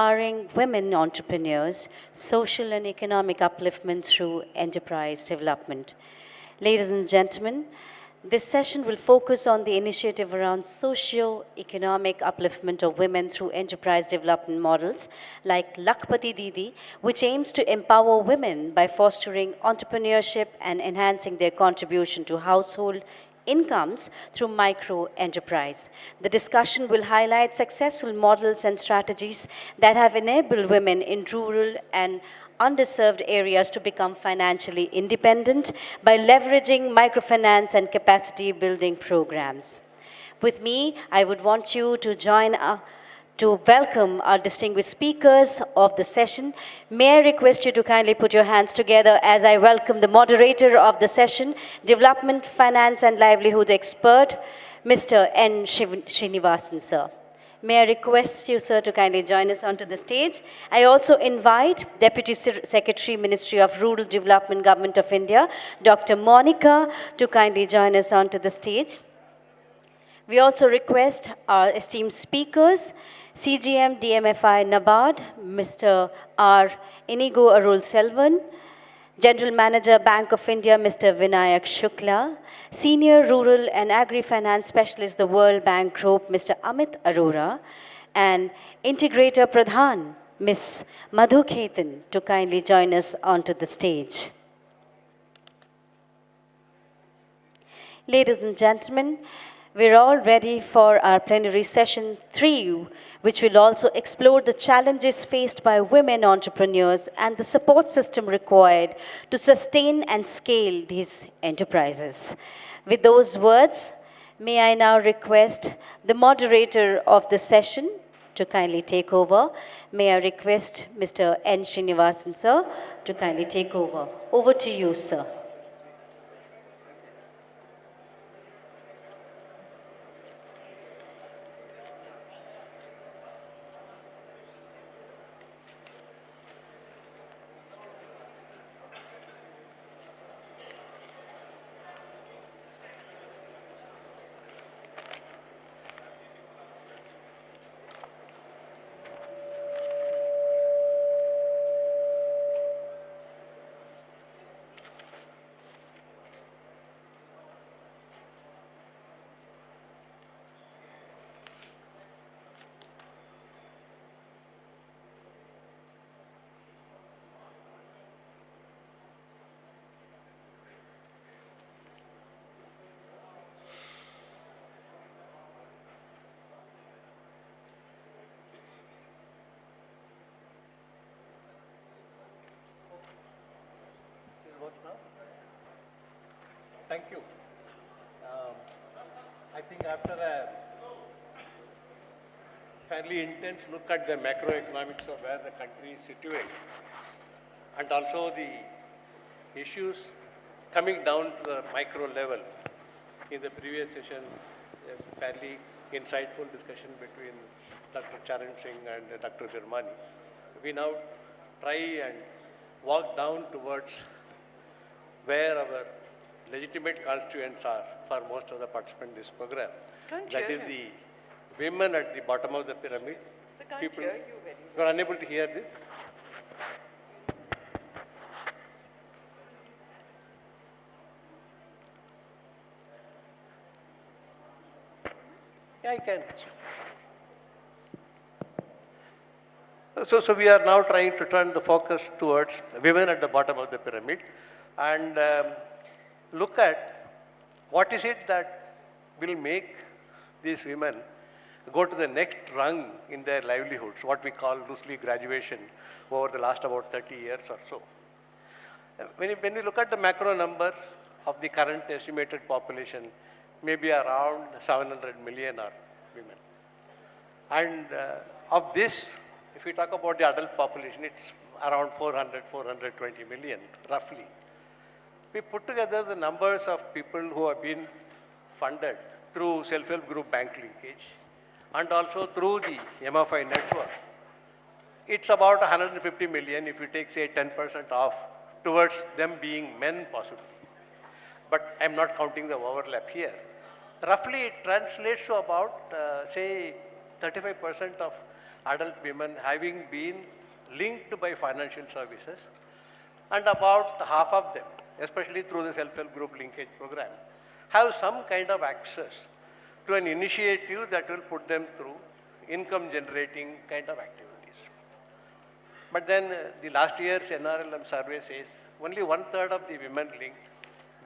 Empowering women entrepreneurs, social and economic upliftment through enterprise development. Ladies and gentlemen, this session will focus on the initiative around socio-economic upliftment of women through enterprise development models like Lakhpati Didi, which aims to empower women by fostering entrepreneurship and enhancing their contribution to household incomes through micro-enterprise. The discussion will highlight successful models and strategies that have enabled women in rural and underserved areas to become financially independent by leveraging microfinance and capacity building programs. With me, I would want you to join to welcome our distinguished speakers of the session. May I request you to kindly put your hands together as I welcome the moderator of the session, Development, Finance and Livelihood expert, Mr. N. Srinivasan, sir. May I request you, sir, to kindly join us onto the stage. I also invite Deputy Secretary, Ministry of Rural Development, Government of India, Dr. Monica, to kindly join us onto the stage. We also request our esteemed speakers, CGM, DMFI, NABARD, Mr. R. Inigo Arul Selvan, General Manager, Bank of India, Mr. Vinayak Shukla, Senior Rural and Agri Finance Specialist, the World Bank Group, Mr. Amit Arora, and Integrator PRADAN, Ms. Madhu Khetan, to kindly join us onto the stage. Ladies and gentlemen, we're all ready for our plenary session 3, which will also explore the challenges faced by women entrepreneurs and the support system required to sustain and scale these enterprises. With those words, may I now request the moderator of the session to kindly take over. May I request Mr. N. Srinivasan, sir, to kindly take over. Over to you, sir. Thank you. I think after a fairly intense look at the macroeconomics of where the country is situated, and also the issues coming down to the micro level, in the previous session, a fairly insightful discussion between Dr. Sharan Singh and Dr. Birmani. We now try and walk down towards where our legitimate constituents are for most of the participants in this program. That is the women at the bottom of the pyramid. So can't hear you very well. You are unable to hear this? Yeah, I can. So we are now trying to turn the focus towards women at the bottom of the pyramid and look at what is it that will make these women go to the next rung in their livelihoods, what we call loosely graduation over the last about 30 years or so. When we look at the macro numbers of the current estimated population, maybe around 700 million are women. And of this, if we talk about the adult population, it's around 420 million, roughly. We put together the numbers of people who have been funded through self-help group bank linkage and also through the MFI network. It's about 150 million if you take, say, 10% off towards them being men possibly. But I'm not counting the overlap here. Roughly, it translates to about, say, 35% of adult women having been linked by financial services, and about half of them, especially through the self-help group linkage program, have some kind of access to an initiative that will put them through income generating kind of activities. But then the last year's NRLM survey says only 1/3 of the women linked,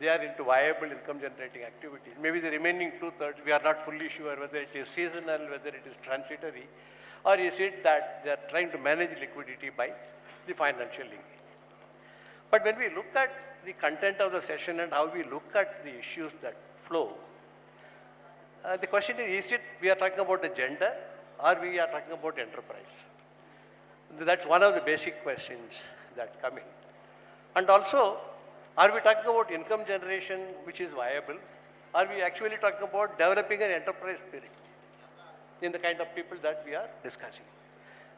they are into viable income generating activities. Maybe the remaining 2/3, we are not fully sure whether it is seasonal, whether it is transitory, or is it that they are trying to manage liquidity by the financial linkage. But when we look at the content of the session and how we look at the issues that flow, the question is it we are talking about the gender or we are talking about enterprise? That's one of the basic questions that come in. And also, are we talking about income generation which is viable? Are we actually talking about developing an enterprise spirit in the kind of people that we are discussing?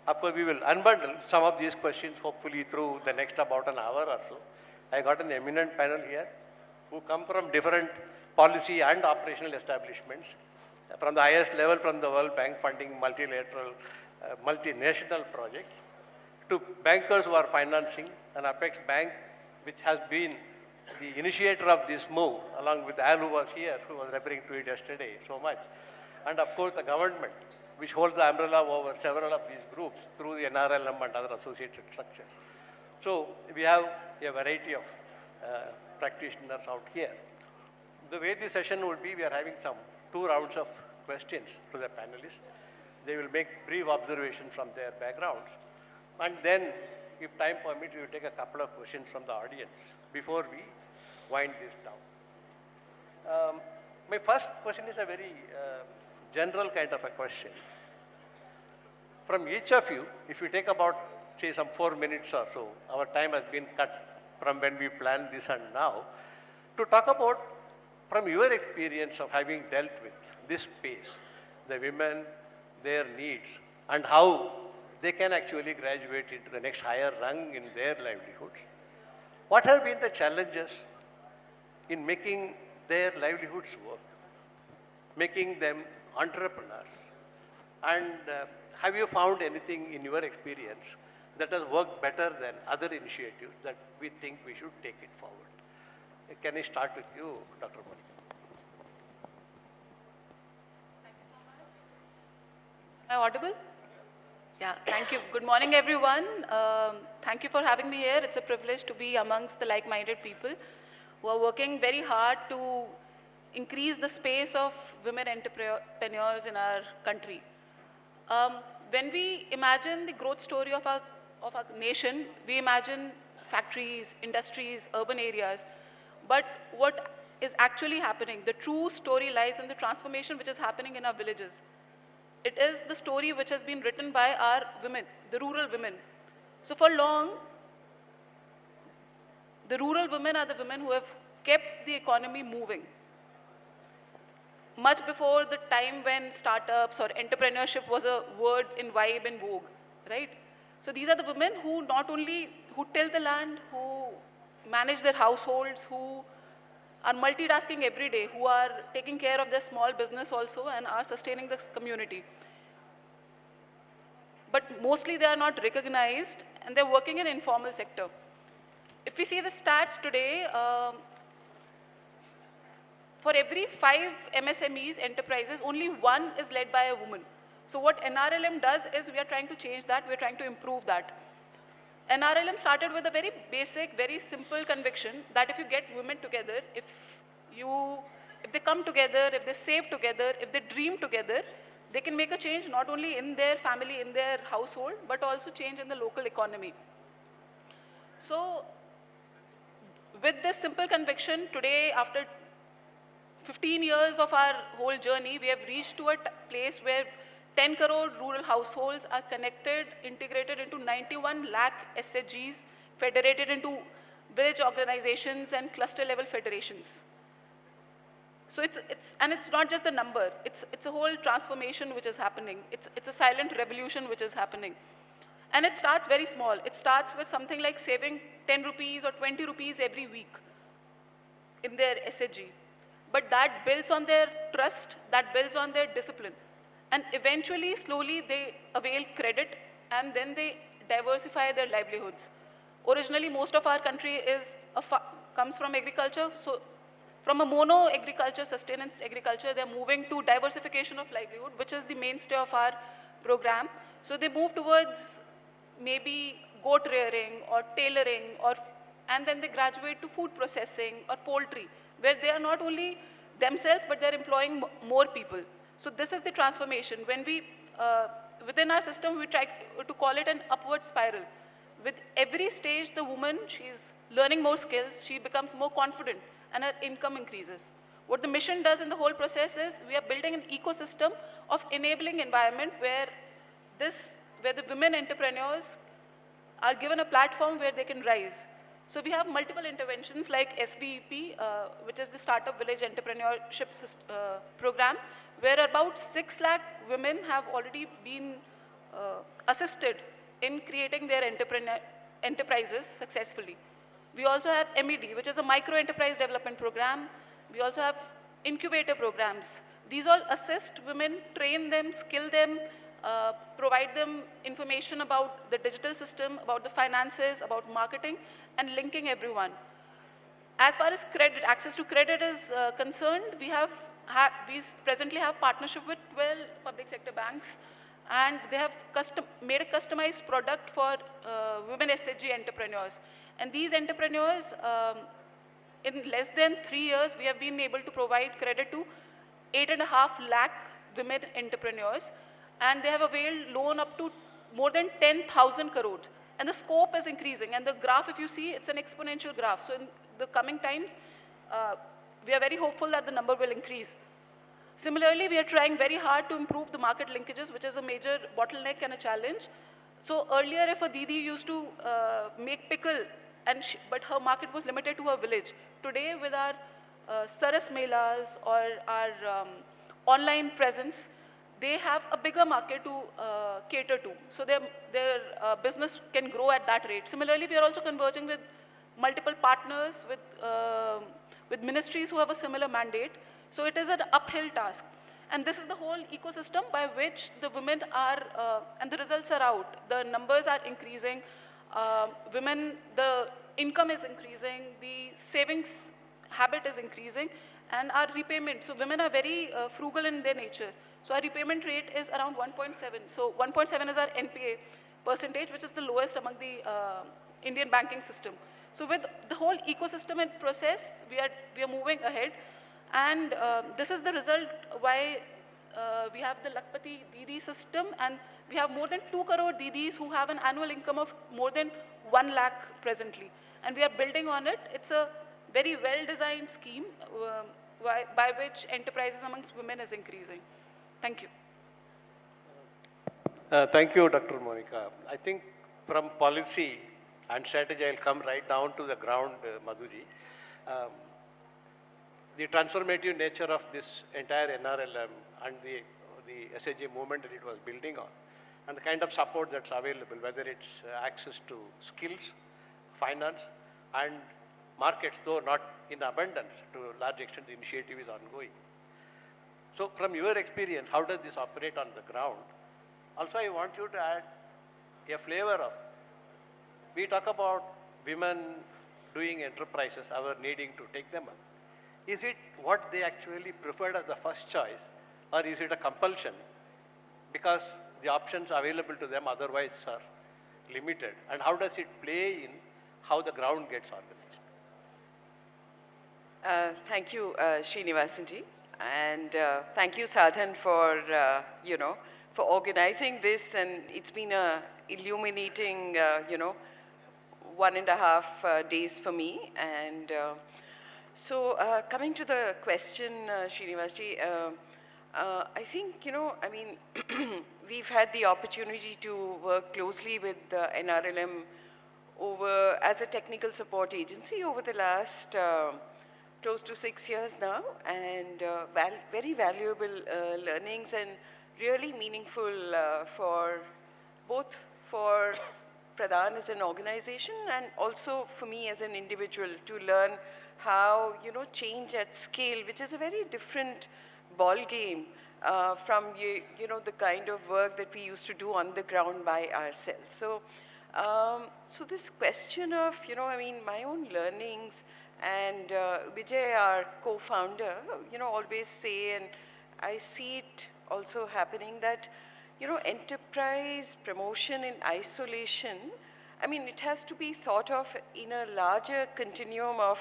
Of course, we will unbundle some of these questions hopefully through the next about an hour or so. I got an eminent panel here who come from different policy and operational establishments, from the highest level from the World Bank funding multilateral, multinational projects, to bankers who are financing an Apex Bank which has been the initiator of this move, along with Al who was here, who was referring to it yesterday so much. And of course the government, which holds the umbrella over several of these groups through the NRLM and other associated structures. So we have a variety of practitioners out here. The way the session would be, we are having some 2 rounds of questions to the panelists. They will make brief observations from their backgrounds. And then, if time permits, we will take a couple of questions from the audience before we wind this down. My first question is a very general kind of a question. From each of you, if you take about, say, some 4 minutes or so, our time has been cut from when we planned this and now, to talk about, from your experience of having dealt with this space, the women, their needs, and how they can actually graduate into the next higher rung in their livelihoods. What have been the challenges in making their livelihoods work, making them entrepreneurs? And have you found anything in your experience that has worked better than other initiatives that we think we should take it forward? Can I start with you, Dr. Monica? Am I audible? Yeah, thank you. Good morning, everyone. Thank you for having me here. It's a privilege to be amongst the like-minded people who are working very hard to increase the space of women entrepreneurs in our country. When we imagine the growth story of our nation, we imagine factories, industries, urban areas. But what is actually happening, the true story lies in the transformation which is happening in our villages. It is the story which has been written by our women, the rural women. So for long, the rural women are the women who have kept the economy moving. Much before the time when startups or entrepreneurship was a word in vibe and vogue, right? So these are the women who not only who till the land, who manage their households, who are multitasking every day, who are taking care of their small business also and are sustaining this community. But mostly they are not recognized and they're working in informal sector. If we see the stats today, for every 5 MSMEs enterprises, only 1 is led by a woman. So what NRLM does is we are trying to change that, we are trying to improve that. NRLM started with a very basic, very simple conviction that if you get women together, if they come together, if they save together, if they dream together, they can make a change not only in their family, in their household, but also change in the local economy. So with this simple conviction, today after 15 years of our whole journey, we have reached to a place where 10 crore rural households are connected, integrated into 91 lakh SHGs, federated into village organizations and cluster level federations. So it's not just the number, it's a whole transformation which is happening. It's a silent revolution which is happening. And it starts very small. It starts with something like saving 10 rupees or 20 rupees every week in their SHG. But that builds on their trust, that builds on their discipline. And eventually, slowly, they avail credit and then they diversify their livelihoods. Originally, most of our country comes from agriculture. So from a mono agriculture, sustenance agriculture, they're moving to diversification of livelihood, which is the mainstay of our program. So they move towards maybe goat rearing or tailoring, and then they graduate to food processing or poultry, where they are not only themselves, but they're employing more people. So this is the transformation. When we, within our system, we try to call it an upward spiral. With every stage, the woman, she's learning more skills, she becomes more confident, and her income increases. What the mission does in the whole process is we are building an ecosystem of enabling environment where the women entrepreneurs are given a platform where they can rise. So we have multiple interventions like SVEP, which is the Startup Village Entrepreneurship Program, where about 6 lakh women have already been assisted in creating their enterprises successfully. We also have MED, which is a Micro Enterprise Development Program. We also have incubator programs. These all assist women, train them, skill them, provide them information about the digital system, about the finances, about marketing, and linking everyone. As far as credit, access to credit is concerned, we presently have partnership with 12 public sector banks, and they have made a customized product for women SHG entrepreneurs. And these entrepreneurs, in less than 3 years, we have been able to provide credit to 8.5 lakh women entrepreneurs, and they have availed loan up to more than 10,000 crores. And the scope is increasing, and the graph, if you see, it's an exponential graph. So in the coming times, we are very hopeful that the number will increase. Similarly, we are trying very hard to improve the market linkages, which is a major bottleneck and a challenge. So earlier, if a Didi used to make pickle, but her market was limited to her village. Today, with our Saras Melas or our online presence, they have a bigger market to cater to. So their business can grow at that rate. Similarly, we are also converging with multiple partners, with ministries who have a similar mandate. So it is an uphill task. And this is the whole ecosystem by which the women are, and the results are out. The numbers are increasing. Women, the income is increasing. The savings habit is increasing. And our repayment, so women are very frugal in their nature. So our repayment rate is around 1.7. So 1.7 is our NPA percentage, which is the lowest among the Indian banking system. So with the whole ecosystem and process, we are moving ahead. And this is the result why we have the Lakpati Didi system, and we have more than 2 crore Didis who have an annual income of more than 1 lakh presently. And we are building on it. It's a very well-designed scheme by which enterprises amongst women is increasing. Thank you. Thank you, Dr. Monica. I think from policy and strategy, I'll come right down to the ground, Madhuji. The transformative nature of this entire NRLM and the SHG movement that it was building on, and the kind of support that's available, whether it's access to skills, finance, and markets, though not in abundance, to a large extent the initiative is ongoing. So from your experience, how does this operate on the ground? Also, I want you to add a flavor of, we talk about women doing enterprises, our needing to take them up. Is it what they actually preferred as the first choice, or is it a compulsion because the options available to them otherwise are limited? And how does it play in how the ground gets organized? Thank you, Srinivasan ji. And thank you, Sa-Dhan, for, for organizing this. And it's been a illuminating, 1.5 days for me. And so coming to the question, Srinivasan ji, I think, we've had the opportunity to work closely with the NRLM as a technical support agency over the last close to 6 years now, and very valuable learnings and really meaningful for both for PRADAN as an organization and also for me as an individual to learn how, change at scale, which is a very different ball game, you know, the kind of work that we used to do on the ground by ourselves. So, so this question of, you know, I mean, my own learnings, and Vijay, our co-founder, you know, always say, and I see it also happening, that, you know, enterprise promotion in isolation, I mean, it has to be thought of in a larger continuum of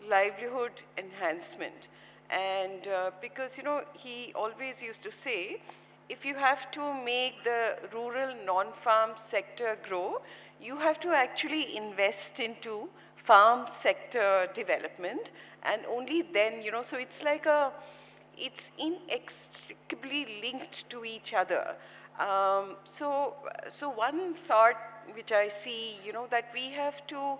livelihood enhancement. And because, you know, he always used to say, if you have to make the rural non-farm sector grow, you have to actually invest into farm sector development, and only then, you know, so it's like it's inextricably linked to each other. So one thought which I see, you know, that we have to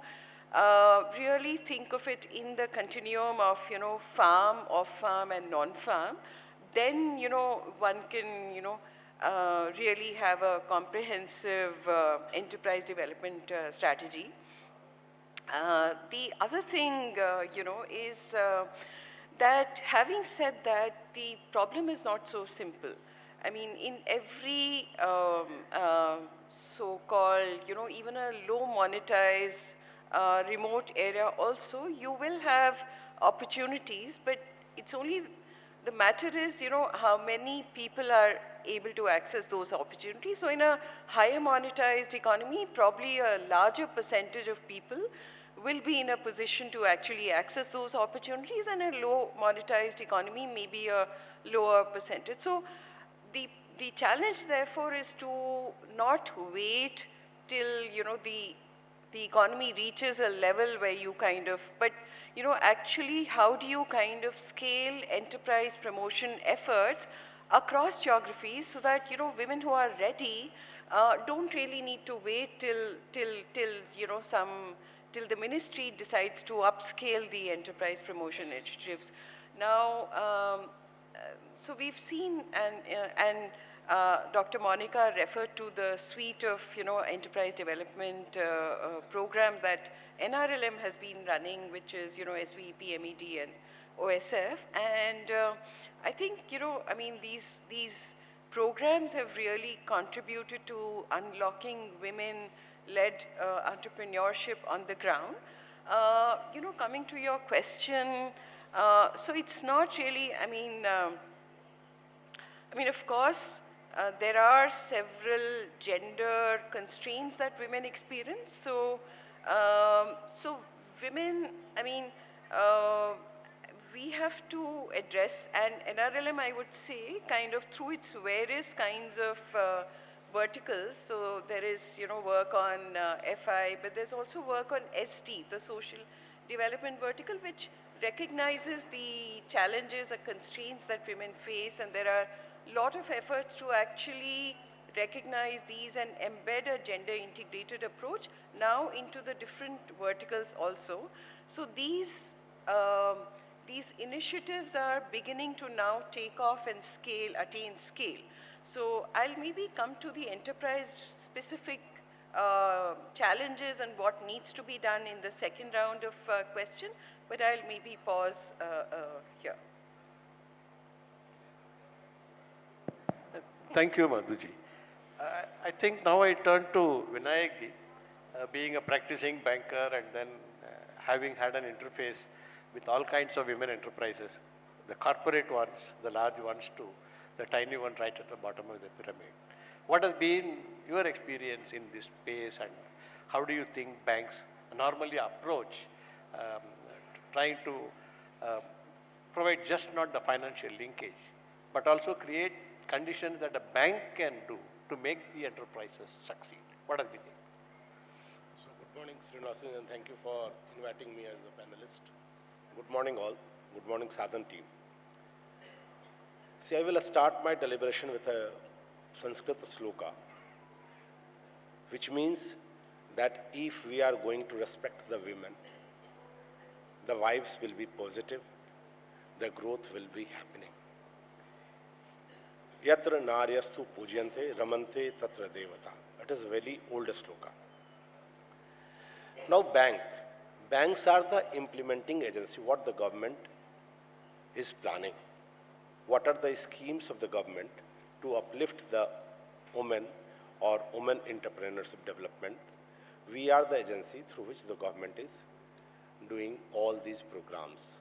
really think of it in the continuum of, you know, farm, off-farm, and non-farm. Then, you know, one can, you know, really have a comprehensive enterprise development strategy. The other thing, you know, is that having said that, the problem is not so simple. I mean, in every so-called, you know, even a low monetized remote area also, you will have opportunities, but it's only, the matter is, you know, how many people are able to access those opportunities. So in a higher monetized economy, probably a larger percentage of people will be in a position to actually access those opportunities, and a low monetized economy may be a lower percentage. So the challenge, therefore, is to not wait till, you know, the economy reaches a level where you kind of, but, you know, actually how do you kind of scale enterprise promotion efforts across geographies, so that, you know, women who are ready don't really need to wait till you know, till the ministry decides to upscale the enterprise promotion initiatives. Now, so we've seen, and Dr. Monica referred to the suite of, you know, enterprise development programs that NRLM has been running, which is, you know, SVP, MED, and OSF. And I think, you know, I mean, these programs have really contributed to unlocking women-led entrepreneurship on the ground. You know, coming to your question, so it's not really, I mean, of course, there are several gender constraints that women experience. So, so women, I mean, we have to address, and NRLM, I would say, kind of through its various kinds of verticals. So there is, you know, work on FI, but there's also work on ST, the social development vertical, which recognizes the challenges or constraints that women face, and there are a lot of efforts to actually recognize these and embed a gender integrated approach now into the different verticals also. So these initiatives are beginning to now take off and scale, attain scale. So I'll maybe come to the enterprise specific challenges and what needs to be done in the second round of question, but I'll maybe pause here. Thank you, Madhuji. I think now I turn to Vinayakji, being a practicing banker and then having had an interface with all kinds of women enterprises, the corporate ones, the large ones too, the tiny one right at the bottom of the pyramid. What has been your experience in this space, and how do you think banks normally approach trying to provide just not the financial linkage, but also create conditions that a bank can do to make the enterprises succeed? What has been it? So good morning, Srinivasan, and thank you for inviting me as a panelist. Good morning all. Good morning, Sa-Dhan team. See, I will start my deliberation with a Sanskrit sloka, which means that if we are going to respect the women, the vibes will be positive, the growth will be happening. Yatra naryastu pujyante ramante tatra devata. It is a very old sloka. Now banks are the implementing agency, what the government is planning. what are the schemes of the government to uplift the women or women entrepreneurship development. We are the agency through which the government is doing all these programs.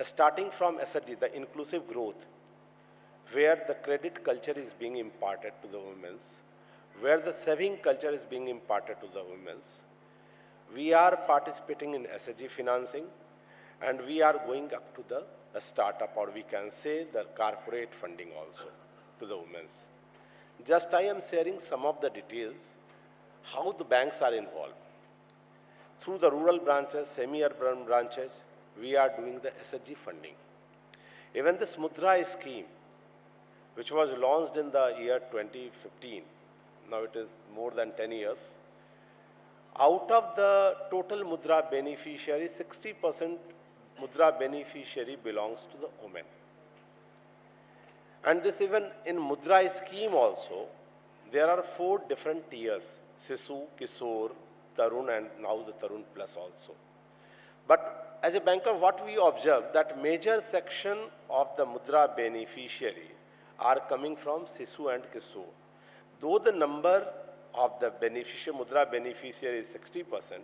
Starting from SRG, the inclusive growth, where the credit culture is being imparted to the women's, where the saving culture is being imparted to the women's. We are participating in SRG financing, and we are going up to the startup, or we can say the corporate funding also to the women's. Just I am sharing some of the details, how the banks are involved. Through the rural branches, semi-urban branches, we are doing the SHG funding. Even this Mudra scheme, which was launched in the year 2015, now it is more than 10 years. Out of the total Mudra beneficiary, 60% Mudra beneficiary belongs to the women. And this even in Mudra scheme also, there are 4 different tiers, Sisu, Kishore, Tarun, and now the Tarun Plus also. But as a banker, what we observe that major section of the Mudra beneficiary are coming from Sisu and Kishore. Though the number of the Mudra beneficiary is 60%,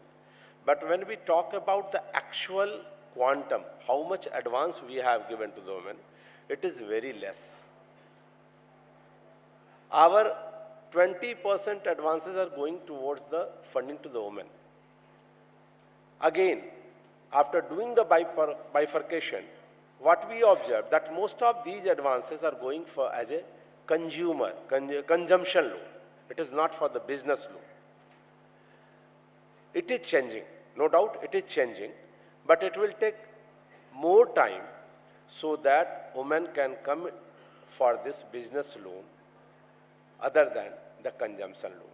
but when we talk about the actual quantum, how much advance we have given to the women, it is very less. Our 20% advances are going towards the funding to the women. Again, after doing the bifurcation, what we observe that most of these advances are going for as a consumption loan. It is not for the business loan. It is changing, no doubt it is changing, but it will take more time so that women can come for this business loan other than the consumption loan.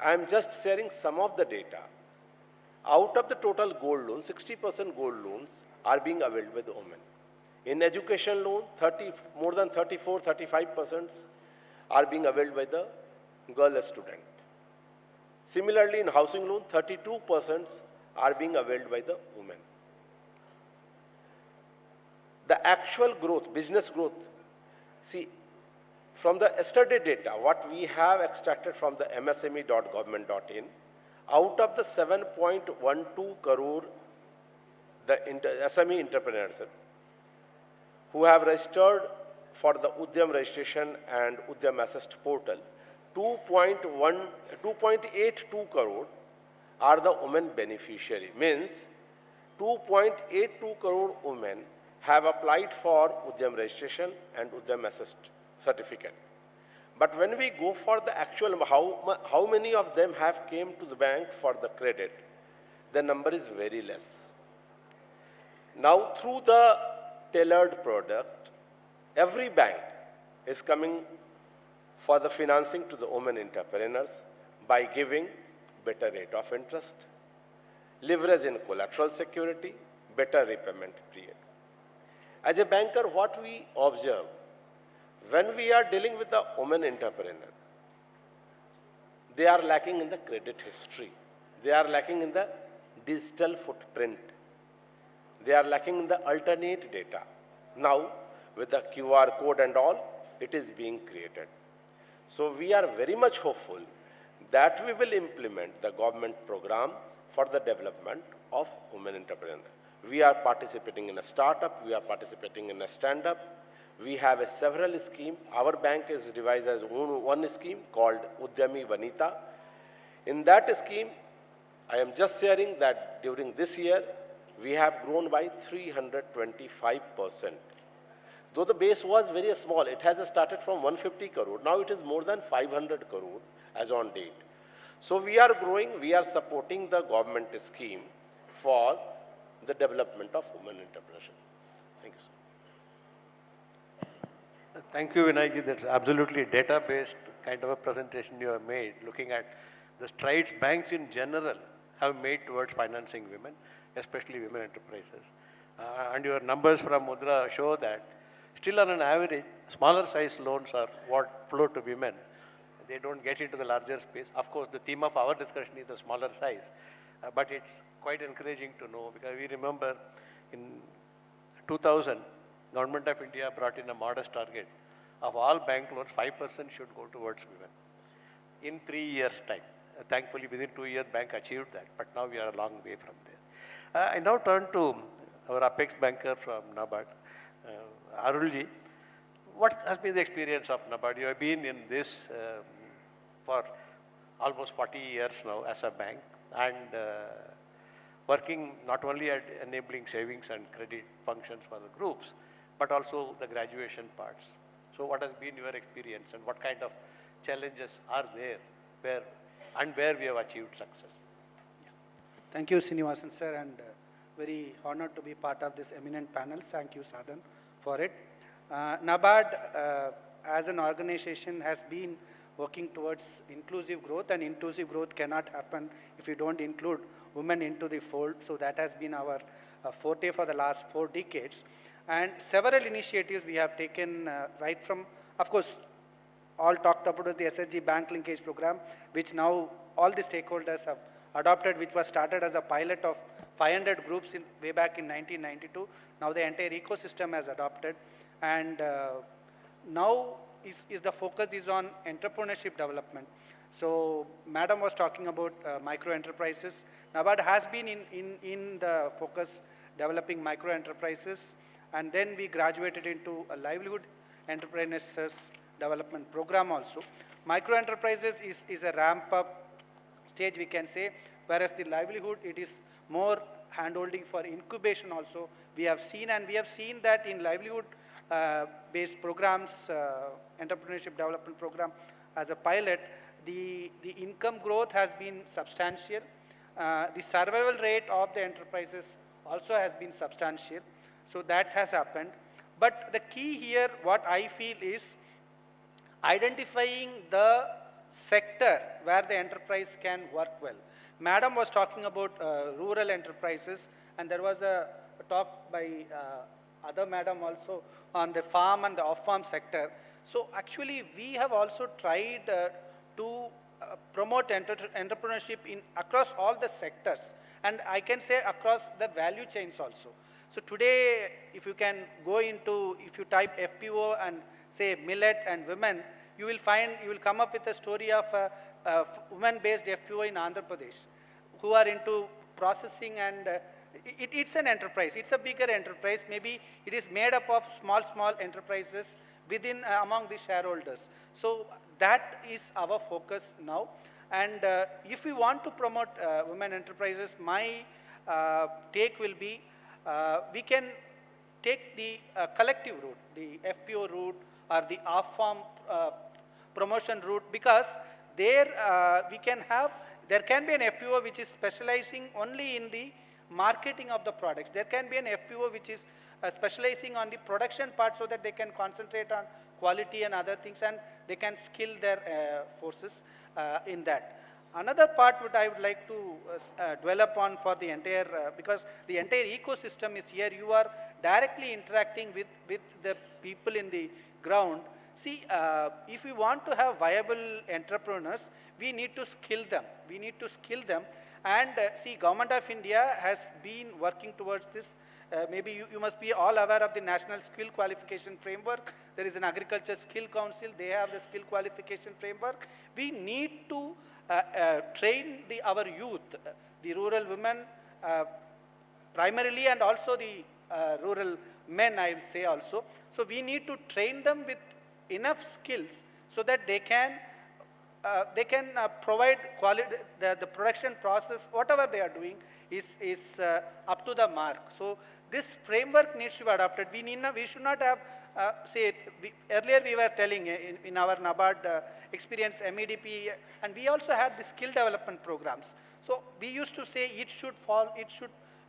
I am just sharing some of the data. Out of the total gold loan, 60% gold loans are being availed by the women. In education loan, more than 34-35% are being availed by the girl student. Similarly, in housing loan, 32% are being availed by the women. The actual growth, business growth, see, from the yesterday data, what we have extracted from the msme.government.in, out of the 7.12 crore the SME entrepreneurs who have registered for the Udyam registration and Udyam Assist portal, 2.82 crore are the women beneficiary. Means 2.82 crore women have applied for Udyam registration and Udyam Assist certificate. But when we go for the actual, how many of them have came to the bank for the credit, the number is very less. Now, through the tailored product, every bank is coming for the financing to the women entrepreneurs by giving better rate of interest, leverage in collateral security, better repayment period. As a banker, what we observe, when we are dealing with the women entrepreneur, they are lacking in the credit history. They are lacking in the digital footprint. They are lacking in the alternate data. Now, with the QR code and all, it is being created. So we are very much hopeful that we will implement the government program for the development of women entrepreneurs. We are participating in a startup, we are participating in a stand-up. We have a several schemes. Our bank is devised as one scheme called Udyami Vanita. In that scheme, I am just sharing that during this year, we have grown by 325%. Though the base was very small, it has started from 150 crore. Now it is more than 500 crore as on date. So we are growing, we are supporting the government scheme for the development of women entrepreneurship. Thank you, sir. Thank you, Vinayji. That's absolutely data-based kind of a presentation you have made, looking at the strides banks in general have made towards financing women, especially women enterprises. And your numbers from Mudra show that still on an average, smaller size loans are what flow to women. They don't get into the larger space. Of course, the theme of our discussion is the smaller size, but it's quite encouraging to know because we remember in 2000, Government of India brought in a modest target of all bank loans, 5% should go towards women in 3 years' time. Thankfully, within 2 years, bank achieved that, but now we are a long way from there. I now turn to our apex banker from NABARD, Arulji. What has been the experience of NABARD? You have been in this for almost 40 years now as a bank, and working not only at enabling savings and credit functions for the groups, but also the graduation parts. So what has been your experience, and what kind of challenges are there where we have achieved success? Thank you, Srinivasan sir, and very honored to be part of this eminent panel. Thank you, Sa-Dhan, for it. NABARD as an organization has been working towards inclusive growth, and inclusive growth cannot happen if you don't include women into the fold. So that has been our forte for the last 4 decades. And several initiatives we have taken right from, of course, all talked about the SSG bank linkage program, which now all the stakeholders have adopted, which was started as a pilot of 500 groups way back in 1992. Now the entire ecosystem has adopted, and now the focus is on entrepreneurship development. So Madam was talking about micro enterprises. NABARD has been in the focus developing micro enterprises, and then we graduated into a livelihood entrepreneurs development program also. Micro enterprises is a ramp up stage, we can say, whereas the livelihood, it is more hand-holding for incubation also. We have seen that in livelihood based programs, entrepreneurship development program as a pilot, the income growth has been substantial. The survival rate of the enterprises also has been substantial. So that has happened. But the key here, what I feel, is identifying the sector where the enterprise can work well. Madam was talking about rural enterprises, and there was a talk by other madam also on the farm and the off-farm sector. So actually, we have also tried to promote entrepreneurship across all the sectors, and I can say across the value chains also. So today, if you can go into, if you type FPO and say millet and women, you will come up with a story of a women-based FPO in Andhra Pradesh who are into processing, and it's an enterprise. It's a bigger enterprise. Maybe it is made up of small enterprises within among the shareholders. So that is our focus now. And if we want to promote women enterprises, my take will be we can take the collective route, the FPO route or the off-farm promotion route, because there there can be an FPO which is specializing only in the marketing of the products. There can be an FPO which is specializing on the production part, so that they can concentrate on quality and other things, and they can skill their forces in that. Another part which I would like to dwell upon for the entire, because the entire ecosystem is here, you are directly interacting with the people in the ground. See, if we want to have viable entrepreneurs, we need to skill them. We need to skill them. And see, Government of India has been working towards this. Maybe you must be all aware of the National Skill Qualification Framework. There is an Agriculture Skill Council. They have the Skill Qualification Framework. We need to train our youth, the rural women primarily, and also the rural men, I will say also. So we need to train them with enough skills so that they can provide quality, the production process, whatever they are doing is up to the mark. So this framework needs to be adopted. We should not have, earlier we were telling in our NABARD experience, MEDP, and we also had the skill development programs. So we used to say it should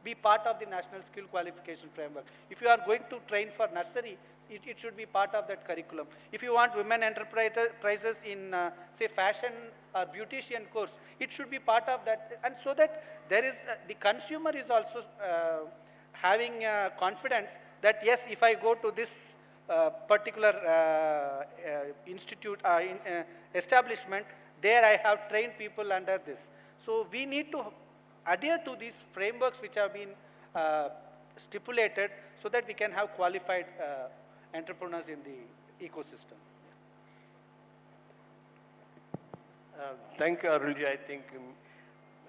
be part of the National Skill Qualification Framework. If you are going to train for nursery, it should be part of that curriculum. If you want women enterprises in, say, fashion or beautician course, it should be part of that. And so that there is, the consumer is also having confidence that, yes, if I go to this particular institute, establishment, there I have trained people under this. So we need to adhere to these frameworks which have been stipulated so that we can have qualified entrepreneurs in the ecosystem. Thank you, Arulji. I think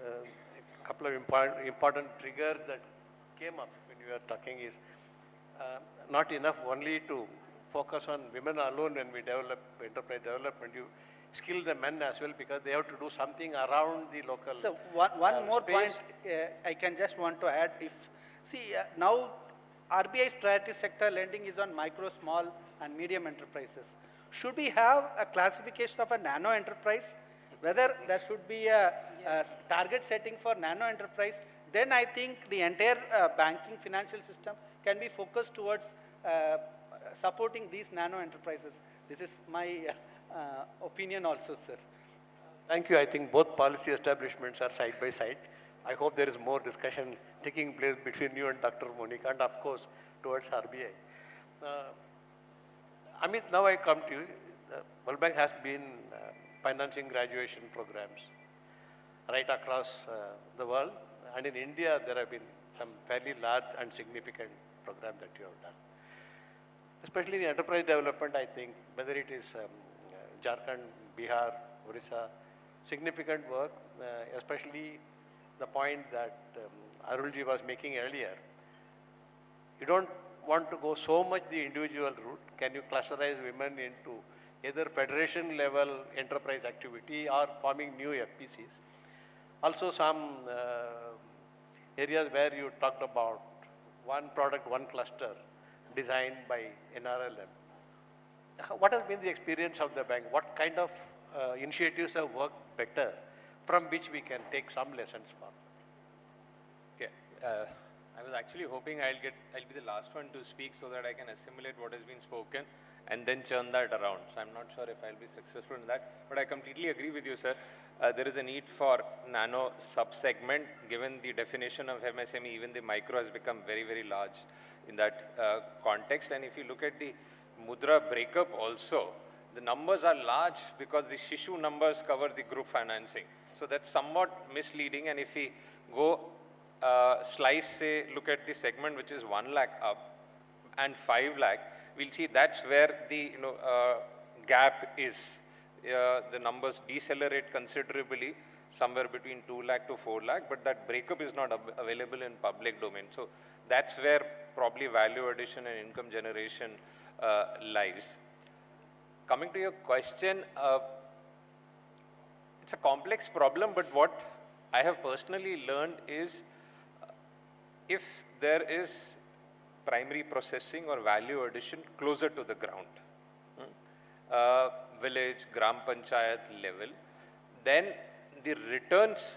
a couple of important triggers that came up when you were talking is not enough only to focus on women alone when we develop enterprise development. You skill the men as well because they have to do something around the local So one more space. point I can just want to add. Now RBI's priority sector lending is on micro, small and medium enterprises. Should we have a classification of a nano enterprise? Whether there should be a target setting for nano enterprise, then I think the entire banking financial system can be focused towards supporting these nano enterprises. This is my opinion also, sir. Thank you. I think both policy establishments are side by side. I hope there is more discussion taking place between you and Dr. Monica and of course towards RBI. Amit, now I come to you. World Bank has been financing graduation programs right across the world, and in India there have been some fairly large and significant programs that you have done. Especially the enterprise development, I think, whether it is Jharkhand, Bihar, Orissa, significant work, especially the point that Arulji was making earlier. You don't want to go so much the individual route. Can you clusterize women into either federation level enterprise activity or forming new FPCs? Also some areas where you talked about one product, one cluster designed by NRLM. What has been the experience of the bank? What kind of initiatives have worked better from which we can take some lessons from? Okay. I was actually hoping I'll be the last one to speak so that I can assimilate what has been spoken and then churn that around. So I'm not sure if I'll be successful in that, but I completely agree with you, sir. There is a need for nano sub-segment. Given the definition of MSME, even the micro has become very, very large in that context. And if you look at the Mudra breakup also, the numbers are large because the Shishu numbers cover the group financing. So that's somewhat misleading. And if we go look at the segment which is 1 lakh up and 5 lakh, we'll see that's where the gap is. The numbers decelerate considerably, somewhere between 2 lakh to 4 lakh, but that breakup is not available in public domain. So that's where probably value addition and income generation lies. Coming to your question, it's a complex problem, but what I have personally learned is if there is primary processing or value addition closer to the ground, village, gram panchayat level, then the returns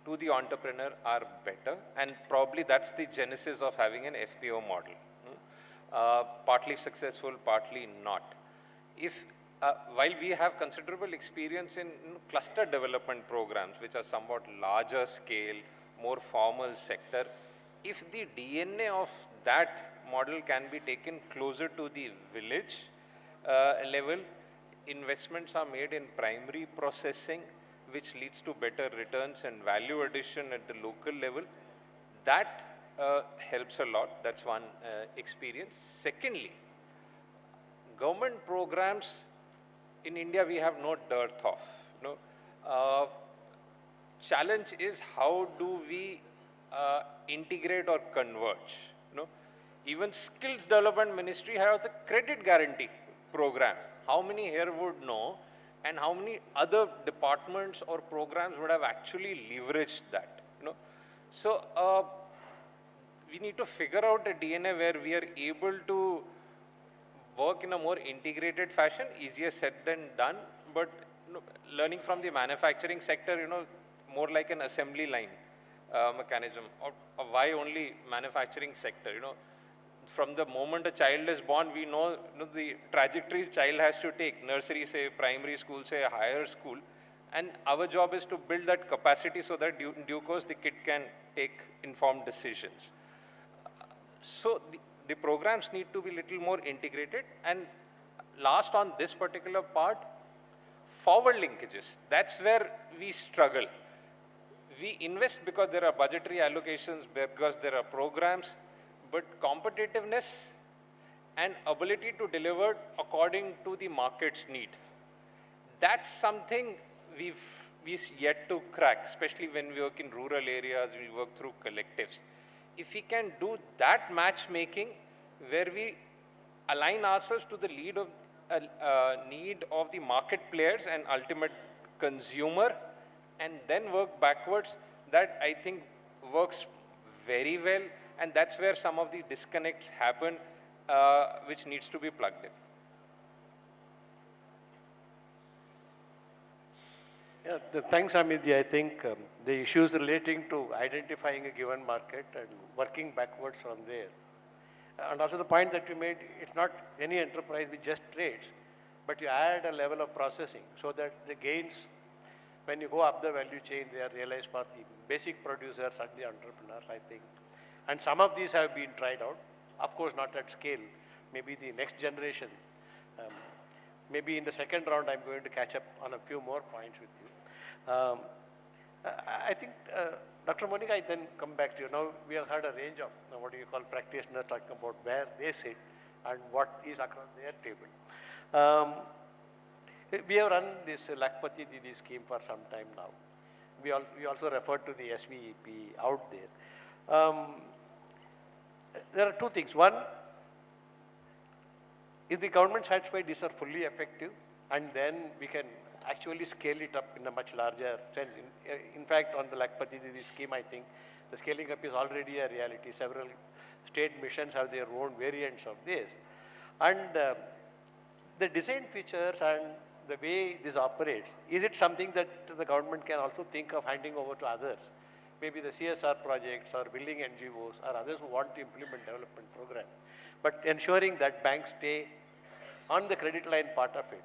to the entrepreneur are better, and probably that's the genesis of having an FPO model. Partly successful, partly not. While we have considerable experience in cluster development programs, which are somewhat larger scale, more formal sector, if the DNA of that model can be taken closer to the village level, investments are made in primary processing, which leads to better returns and value addition at the local level. That helps a lot. That's one experience. Secondly, government programs in India we have no dearth of. Challenge is how do we integrate or converge. Even Skills Development Ministry has a credit guarantee program. How many here would know, and how many other departments or programs would have actually leveraged that? So we need to figure out a DNA where we are able to work in a more integrated fashion. Easier said than done, but learning from the manufacturing sector, more like an assembly line mechanism. Or why only manufacturing sector? From the moment a child is born, we know, the trajectory child has to take. Nursery, say, primary school, say, higher school. And our job is to build that capacity so that in due course the kid can take informed decisions. So the programs need to be a little more integrated. And last on this particular part, forward linkages. That's where we struggle. We invest because there are budgetary allocations, because there are programs, but competitiveness and ability to deliver according to the market's need. That's something we've yet to crack, especially when we work in rural areas, we work through collectives. If we can do that matchmaking where we align ourselves to the need of the market players and ultimate consumer, and then work backwards, that I think works very well, and that's where some of the disconnects happen, which needs to be plugged in. Yeah, thanks, Amit. I think the issues relating to identifying a given market and working backwards from there. And also the point that you made, it's not any enterprise which just trades, but you add a level of processing so that the gains, when you go up the value chain, they are realized for the basic producers and the entrepreneurs, I think. And some of these have been tried out, of course not at scale, maybe the next generation. Maybe in the second round, I'm going to catch up on a few more points with you. I think, Dr. Monica, I then come back to you. Now, we have had a range of, what do you call, practitioners talking about where they sit and what is across their table. We have run this Lakpati Didi scheme for some time now. We also refer to the SVEP out there. There are two things. One, is the government satisfied these are fully effective, and then we can actually scale it up in a much larger sense. In fact, on the Lakpati Didi scheme, I think the scaling up is already a reality. Several state missions have their own variants of this. And the design features and the way this operates, is it something that the government can also think of handing over to others? Maybe the CSR projects or building NGOs or others who want to implement development program, but ensuring that banks stay on the credit line part of it.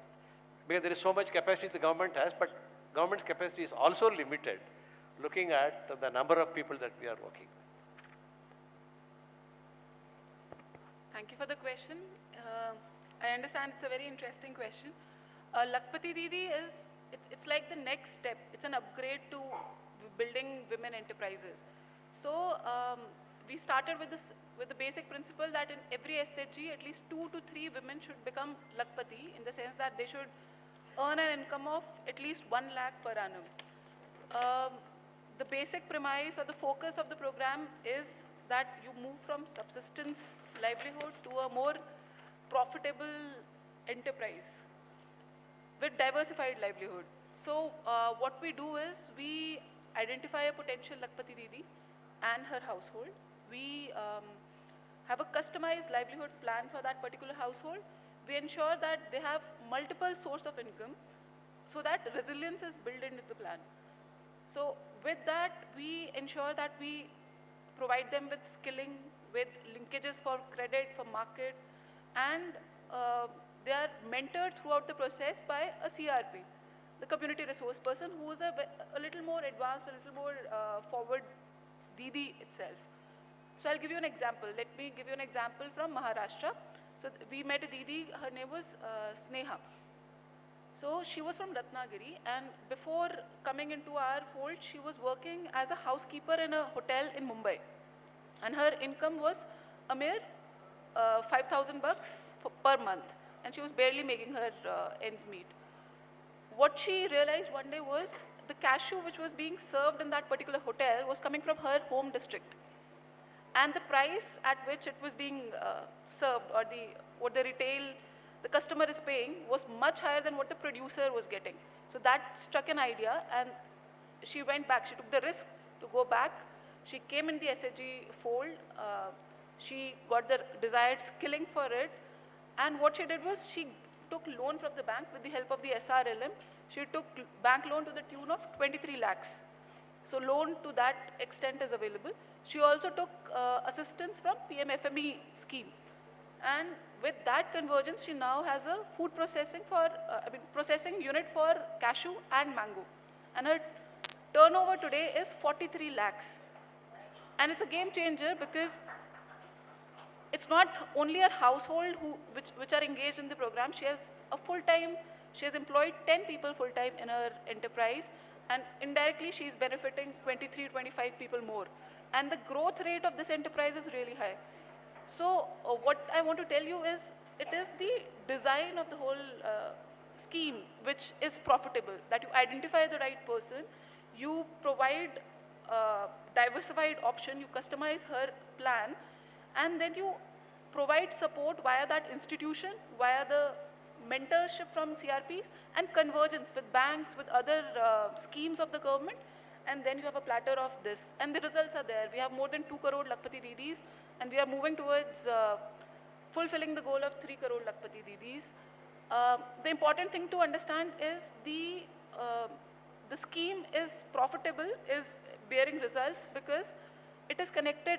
Because there is so much capacity the government has, but government's capacity is also limited, looking at the number of people that we are working with. Thank you for the question. I understand it's a very interesting question. Lakpati Didi is, it's like the next step. It's an upgrade to building women enterprises. So we started with the basic principle that in every SHG, at least 2 to 3 women should become Lakpati, in the sense that they should earn an income of at least 1 lakh per annum. The basic premise or the focus of the program is that you move from subsistence livelihood to a more profitable enterprise with diversified livelihood. So what we do is we identify a potential Lakpati Didi and her household. We have a customized livelihood plan for that particular household. We ensure that they have multiple sources of income so that resilience is built into the plan. So with that, we ensure that we provide them with skilling, with linkages for credit, for market, and they are mentored throughout the process by a CRP, the community resource person, who is a little more advanced, a little more forward Didi itself. So I'll give you an example. Let me give you an example from Maharashtra. So we met a Didi, her name was Sneha. So she was from Ratnagiri, and before coming into our fold, she was working as a housekeeper in a hotel in Mumbai. And her income was a mere 5,000 bucks per month, and she was barely making her ends meet. What she realized one day was the cashew which was being served in that particular hotel was coming from her home district. And the price at which it was being served, or what the retail, the customer is paying, was much higher than what the producer was getting. So that struck an idea, and she went back. She took the risk to go back. She came in the SHG fold. She got the desired skilling for it. And what she did was she took loan from the bank with the help of the SRLM. She took bank loan to the tune of 23 lakhs. So loan to that extent is available. She also took assistance from PMFME scheme. And with that convergence, she now has a food processing processing unit for cashew and mango. And her turnover today is 43 lakhs. And it's a game changer because it's not only her household which are engaged in the program. She has she has employed 10 people full-time in her enterprise, and indirectly she is benefiting 23, 25 people more. And the growth rate of this enterprise is really high. So what I want to tell you is, it is the design of the whole scheme which is profitable, that you identify the right person, you provide diversified option, you customize her plan, and then you provide support via that institution, via the mentorship from CRPs and convergence with banks, with other schemes of the government, and then you have a platter of this. And the results are there. We have more than 2 crore Lakpati Didis, and we are moving towards fulfilling the goal of 3 crore Lakpati Didis. The important thing to understand is the scheme is profitable, is bearing results, because it is connected,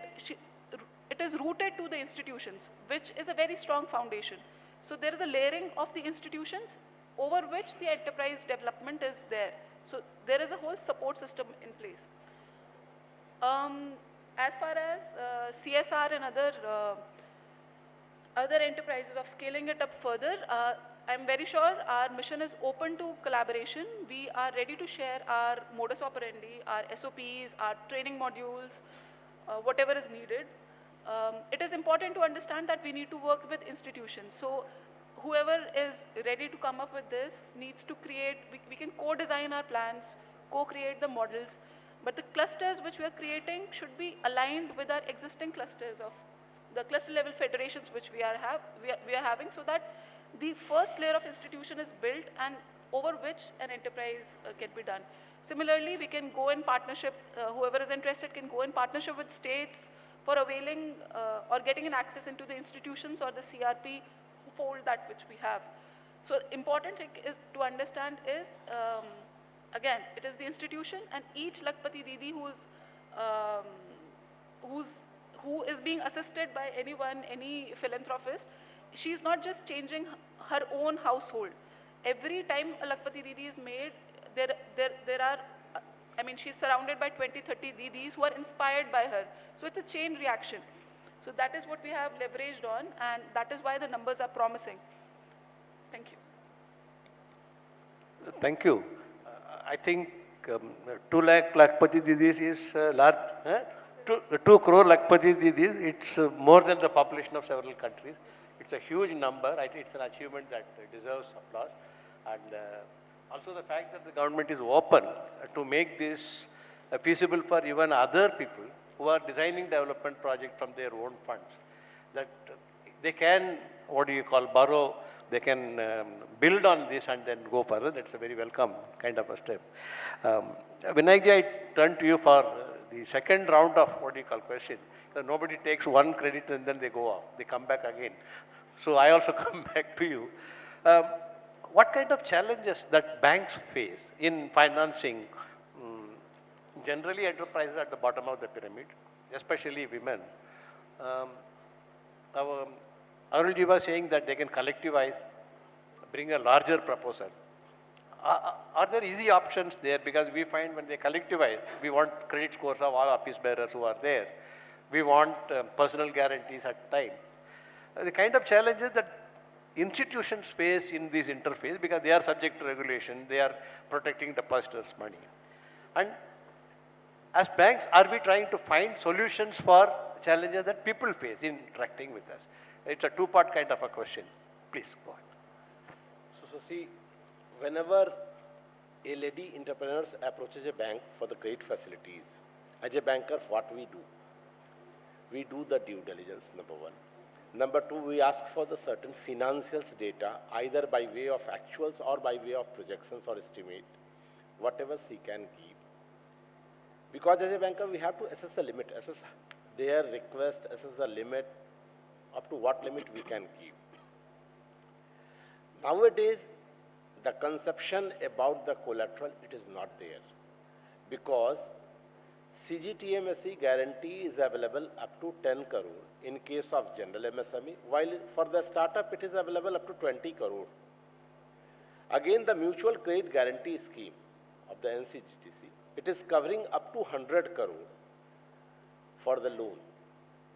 it is rooted to the institutions, which is a very strong foundation. So there is a layering of the institutions over which the enterprise development is there. So there is a whole support system in place. As far as CSR and other enterprises of scaling it up further, I'm very sure our mission is open to collaboration. We are ready to share our modus operandi, our SOPs, our training modules, whatever is needed. It is important to understand that we need to work with institutions. So whoever is ready to come up with this needs to create, we can co-design our plans, co-create the models, but the clusters which we are creating should be aligned with our existing clusters of the cluster level federations which we are having, so that the first layer of institution is built and over which an enterprise can be done. Similarly, we can go in partnership, whoever is interested can go in partnership with states for availing or getting an access into the institutions or the CRP fold that which we have. So important thing is to understand is, again, it is the institution, and each Lakpati Didi who is being assisted by anyone, any philanthropist, she's not just changing her own household. Every time a Lakpati Didi is made, there are, I mean, she's surrounded by 20, 30 Didis who are inspired by her. So it's a chain reaction. So that is what we have leveraged on, and that is why the numbers are promising. Thank you. Thank you. I think 2 lakh Lakpati Didis is large. 2 crore Lakpati Didis, it's more than the population of several countries. It's a huge number. I think it's an achievement that deserves applause. And also the fact that the government is open to make this feasible for even other people who are designing development projects from their own funds. That they can, borrow, they can build on this and then go further. That's a very welcome kind of a step. Vinayji, I turn to you for the second round of question. Because nobody takes one credit and then they go off. They come back again. So I also come back to you. What kind of challenges that banks face in financing generally enterprises at the bottom of the pyramid, especially women? Arulji was saying that they can collectivize, bring a larger proposal. Are there easy options there? Because we find when they collectivize, we want credit scores of all office bearers who are there. We want personal guarantees at time. The kind of challenges that institutions face in this interface, because they are subject to regulation, they are protecting depositors' money. And as banks, are we trying to find solutions for challenges that people face in interacting with us? It's a two-part kind of a question. Please, go ahead. So see, whenever a lady entrepreneur approaches a bank for the credit facilities, as a banker, what we do? We do the due diligence, number one. Number two, we ask for the certain financials data, either by way of actuals or by way of projections or estimate, whatever she can give. Because as a banker, we have to assess the limit, assess their request, assess the limit, up to what limit we can give. Nowadays, the conception about the collateral, it is not there. Because CGTMSE guarantee is available up to 10 crore in case of general MSME, while for the startup it is available up to 20 crore. Again, the mutual credit guarantee scheme of the NCGTC, it is covering up to 100 crore for the loan.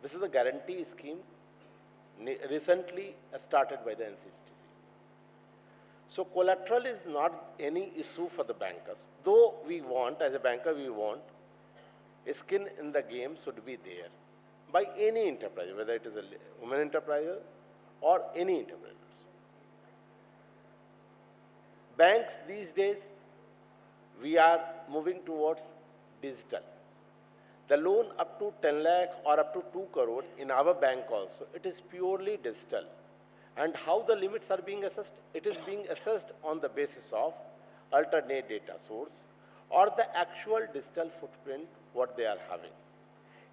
This is the guarantee scheme recently started by the NCGTC. So collateral is not any issue for the bankers. Though we want, as a banker, we want skin in the game should be there. by any enterprise, whether it is a women enterprise or any enterprise. Banks these days, we are moving towards digital. The loan up to 10 lakh or up to 2 crore in our bank also, it is purely digital. And how the limits are being assessed? It is being assessed on the basis of alternate data source or the actual digital footprint what they are having.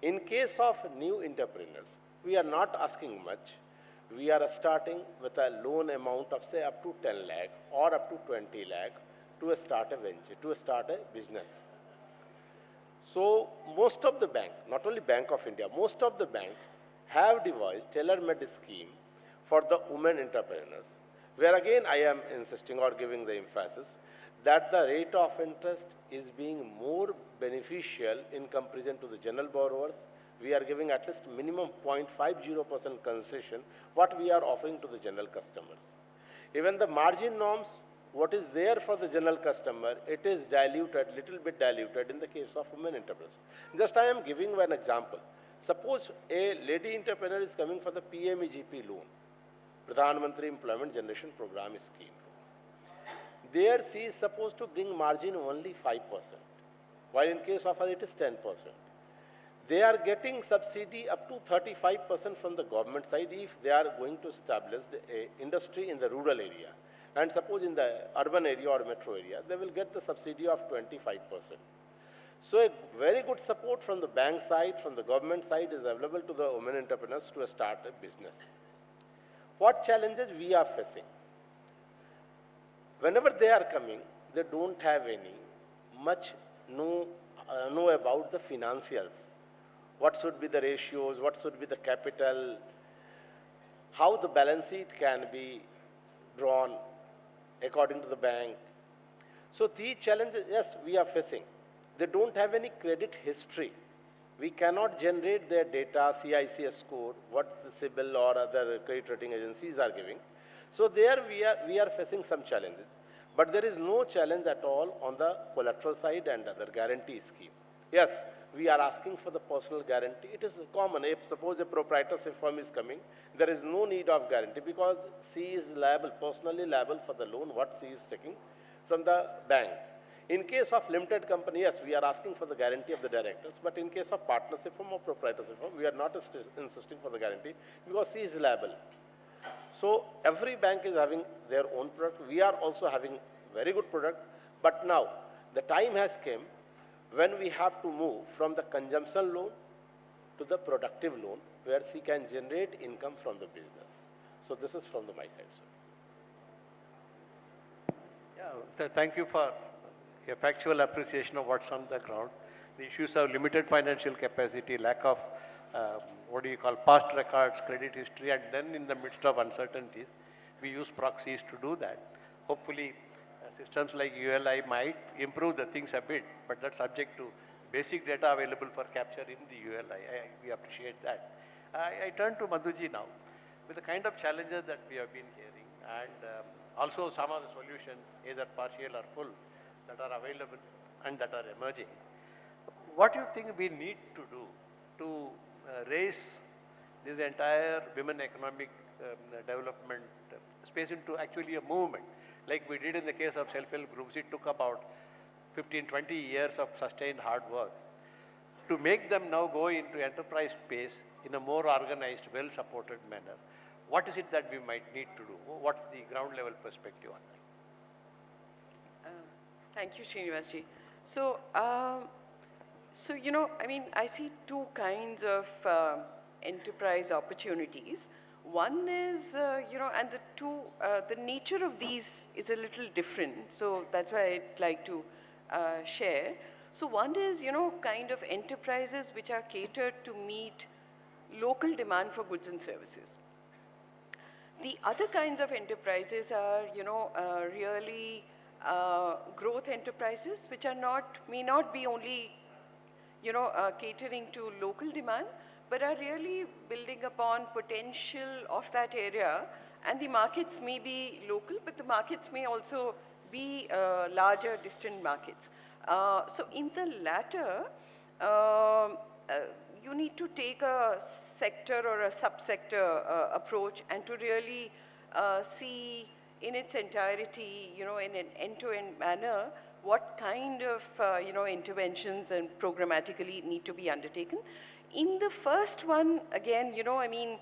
In case of new entrepreneurs, we are not asking much. We are starting with a loan amount of say up to 10 lakh or up to 20 lakh to start a venture, to start a business. So most of the bank, not only Bank of India, most of the bank have devised tailor-made scheme for the women entrepreneurs, where again I am insisting or giving the emphasis that the rate of interest is being more beneficial in comparison to the general borrowers. We are giving at least minimum 0.50% concession, what we are offering to the general customers. Even the margin norms, what is there for the general customer, it is diluted, little bit diluted in the case of women entrepreneurs. Just I am giving one example. Suppose a lady entrepreneur is coming for the PMEGP loan, Pradhan Mantri Employment Generation Program scheme. There she is supposed to bring margin only 5%, while in case of her it is 10%. They are getting subsidy up to 35% from the government side if they are going to establish an industry in the rural area. And suppose in the urban area or metro area, they will get the subsidy of 25%. So a very good support from the bank side, from the government side is available to the women entrepreneurs to start a business. What challenges we are facing? Whenever they are coming, they don't have any much know about the financials. What should be the ratios, what should be the capital, how the balance sheet can be drawn according to the bank. So these challenges, yes, we are facing. They don't have any credit history. We cannot generate their data, CICS score, what the CIBIL or other credit rating agencies are giving. So there we are facing some challenges. But there is no challenge at all on the collateral side and other guarantee scheme. Yes, we are asking for the personal guarantee. It is common. If suppose a proprietorship firm is coming, there is no need of guarantee because she is liable, personally liable for the loan what she is taking from the bank. In case of limited company, yes, we are asking for the guarantee of the directors, but in case of partnership firm or proprietorship firm, we are not insisting for the guarantee because she is liable. So every bank is having their own product. We are also having very good product, but now the time has come when we have to move from the consumption loan to the productive loan where she can generate income from the business. So this is from my side, sir. Yeah, thank you for a factual appreciation of what's on the ground. The issues of limited financial capacity, lack of past records, credit history, and then in the midst of uncertainties, we use proxies to do that. Hopefully, systems like ULI might improve the things a bit, but that's subject to basic data available for capture in the ULI. We appreciate that. I turn to Madhuji now. With the kind of challenges that we have been hearing, and also some of the solutions, either partial or full, that are available and that are emerging, what do you think we need to do to raise this entire women economic development space into actually a movement? Like we did in the case of self-help groups, it took about 15, 20 years of sustained hard work to make them now go into enterprise space in a more organized, well-supported manner. What is it that we might need to do? What's the ground level perspective on that? Thank you, Srinivasan. So, I see two kinds of enterprise opportunities. One is, and the nature of these is a little different. So that's why I'd like to share. So one is, kind of enterprises which are catered to meet local demand for goods and services. The other kinds of enterprises are, really growth enterprises, which are may not be only, catering to local demand, but are really building upon potential of that area. And the markets may be local, but the markets may also be larger, distant markets. So in the latter, you need need to take a sector or a subsector approach and to really see in its entirety, you know, in an end-to-end manner, what kind of, you know, interventions and programmatically need to be undertaken. In the first one, again, you know, I mean,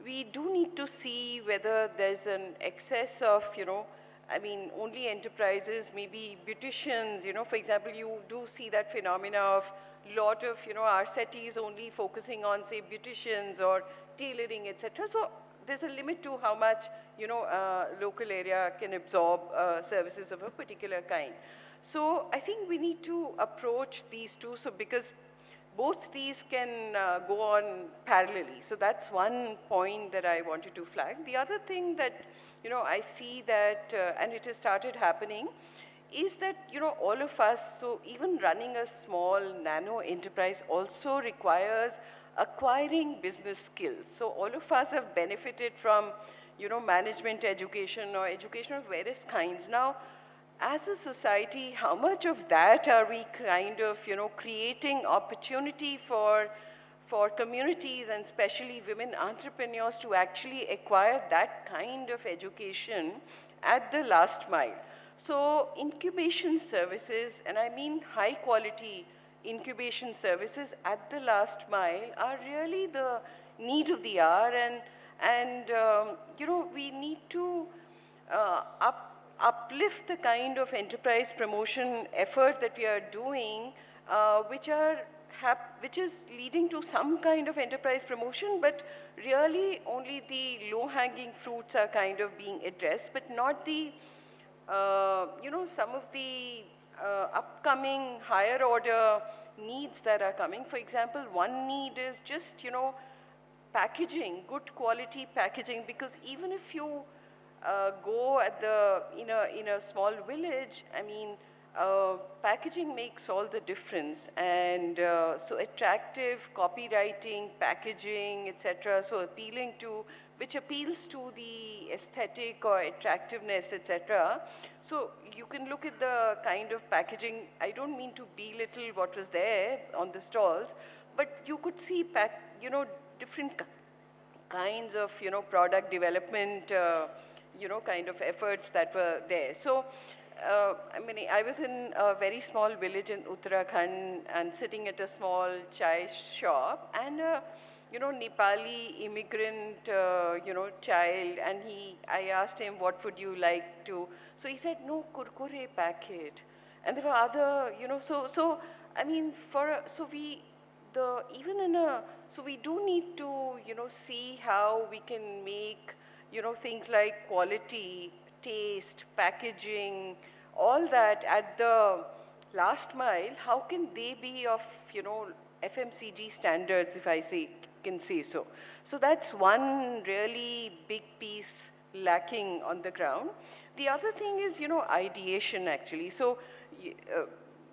we do need to see whether there's an excess of, you know, I mean, only enterprises, maybe beauticians, you know, for example, you do see that phenomena of lot of, you know, our cities only focusing on, say, beauticians or tailoring, etc. So there's a limit to how much, you know, local area can absorb services of a particular kind. So I think we need to approach these two, so because both these can go on parallelly. So that's one point that I wanted to flag. The other thing that, you know, I see that, and it has started happening, is that, you know, all of us, so even running a small nano enterprise also requires acquiring business skills. So all of us have benefited from, you know, management education or education of various kinds. Now, as a society, how much of that are we kind of, you know, creating opportunity for communities and especially women entrepreneurs to actually acquire that kind of education at the last mile? So incubation services, and I mean high quality incubation services at the last mile, are really the need of the hour, and you know, we need to uplift the kind of enterprise promotion effort that we are doing, which is leading to some kind of enterprise promotion, but really only the low-hanging fruits are kind of being addressed, but not the, you know, some of the upcoming higher order needs that are coming. For example, one need is just, you know, packaging, good quality packaging, because even if you go at the, in a small village, I mean, packaging makes all the difference, and so attractive copywriting, packaging, etc., so appealing to, which appeals to the aesthetic or attractiveness, etc. So you can look at the kind of packaging. I don't mean to belittle what was there on the stalls, but you could see, you know, different kinds of, you know, product development, you know, kind of efforts that were there. So, I mean, I was in a very small village in Uttarakhand and sitting at a small chai shop, and you know, Nepali immigrant, you know, child, and I asked him, what would you like to, so he said, no, kurkure packet. And there were other, you know, so I mean, so we do need to, you know, see how we can make, you know, things like quality, taste, packaging, all that at the last mile, how can they be of, you know, FMCG standards, if I can say so. So that's one really big piece lacking on the ground. The other thing is, you know, ideation actually. So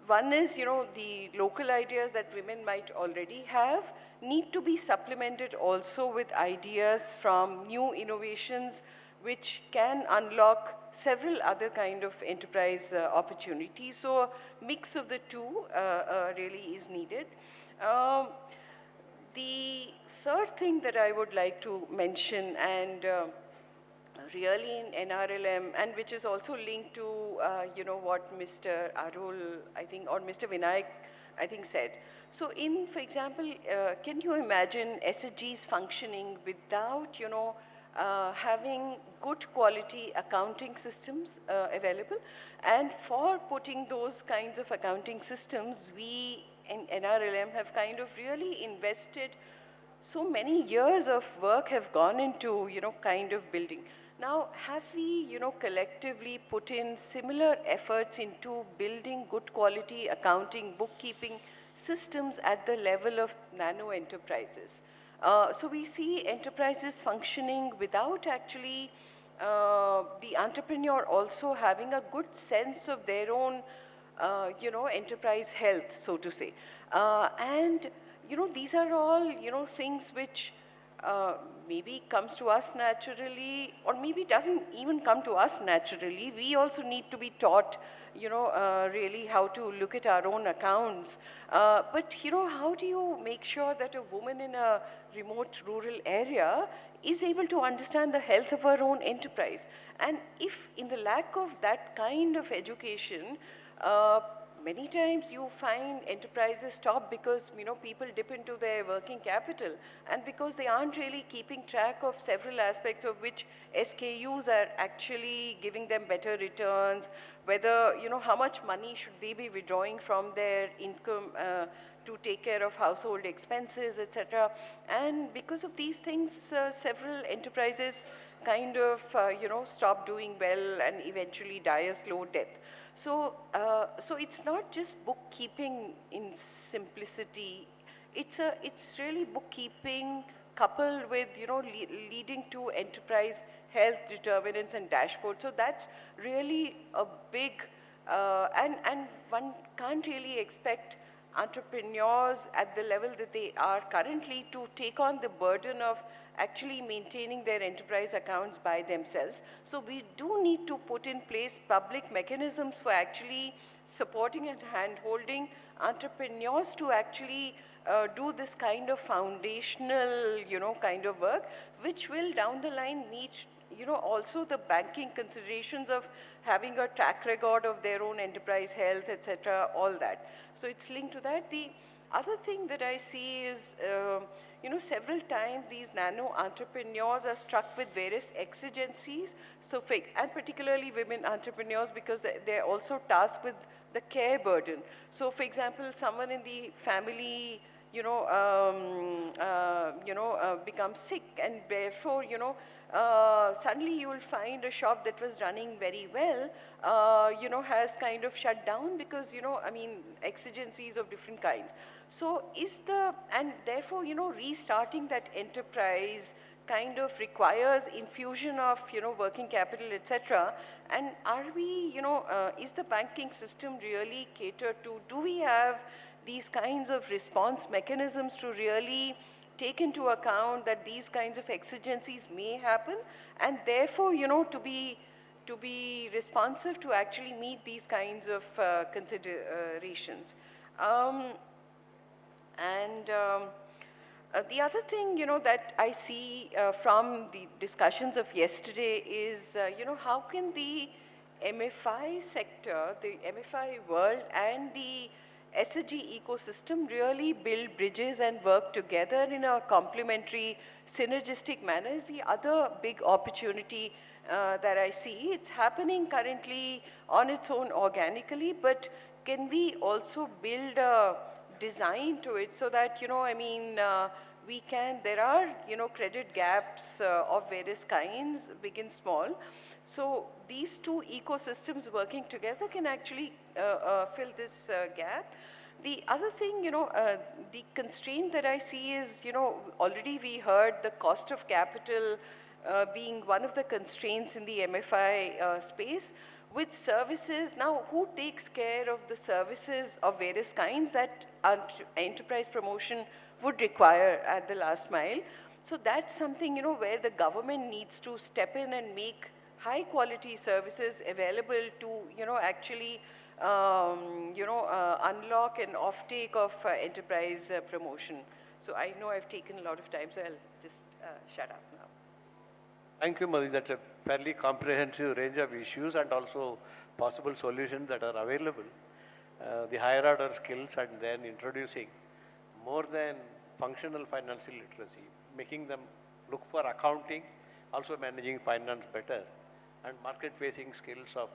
one is, you know, the local ideas that women might already have need to be supplemented also with ideas from new innovations which can unlock several other kind of enterprise opportunities. So a mix of the two really is needed. The third thing that I would like to mention, and really in NRLM, and which is also linked to, you know, what Mr. Arul, I think, or Mr. Vinayak, I think, said. So in, for example, can you imagine SHGs functioning without, you know, having good quality accounting systems available? And for putting those kinds of accounting systems, we in NRLM have kind of really invested so many years of work have gone into, you know, kind of building. Now, have we, you know, collectively put in similar efforts into building good quality accounting, bookkeeping systems at the level of nano enterprises? So we see enterprises functioning without actually the entrepreneur also having a good sense of their own, you know, enterprise health, so to say. And, you know, these are all, you know, things which maybe comes to us naturally, or maybe doesn't even come to us naturally. We also need to be taught, really how to look at our own accounts. But, how do you make sure that a woman in a remote rural area is able to understand the health of her own enterprise? And if in the lack of that kind of education, many times you find enterprises stop because people dip into their working capital, and because they aren't really keeping track of several aspects of which SKUs are actually giving them better returns, whether how much money should they be withdrawing from their income to take care of household expenses, etc. And because of these things, several enterprises kind of stop doing well and eventually die a slow death. So, so it's not just bookkeeping in simplicity. It's really bookkeeping coupled with leading to enterprise health determinants and dashboards. So that's really a big and one can't really expect entrepreneurs at the level that they are currently to take on the burden of actually maintaining their enterprise accounts by themselves. So we do need to put in place public mechanisms for actually supporting and hand-holding entrepreneurs to actually do this kind of foundational, kind of work, which will down the line meet, also the banking considerations of having a track record of their own enterprise health, etc., all that. So it's linked to that. The other thing that I see is, several times these nano entrepreneurs are struck with various exigencies. So, and particularly women entrepreneurs, because they're also tasked with the care burden. So, for example, someone in the family, becomes sick, and therefore, suddenly you will find a shop that was running very well, has kind of shut down because, exigencies of different kinds. So and therefore, restarting that enterprise kind of requires infusion of, working capital, etc. And are we, is the banking system really catered to? Do we have these kinds of response mechanisms to really take into account that these kinds of exigencies may happen, and therefore, to be responsive to actually meet these kinds of considerations. The other thing, that I see from the discussions of yesterday is, how can the MFI sector, the MFI world, and the SHG ecosystem really build bridges and work together in a complementary, synergistic manner is the other big opportunity that I see. It's happening currently on its own organically, but can we also build a design to it so that, we can, there are, credit gaps of various kinds, big and small. So these two ecosystems working together can actually fill this gap. The other thing, the constraint that I see is, already we heard the cost of capital being one of the constraints in the MFI space. With services, now who takes care of the services of various kinds that enterprise promotion would require at the last mile? So that's something, where the government needs to step in and make high quality services available to, actually, unlock an offtake of enterprise promotion. So I know I've taken a lot of time, so I'll just shut up now. Thank you, Madhu. That's a fairly comprehensive range of issues and also possible solutions that are available. The higher order skills, and then introducing more than functional financial literacy, making them look for accounting, also managing finance better, and market-facing skills of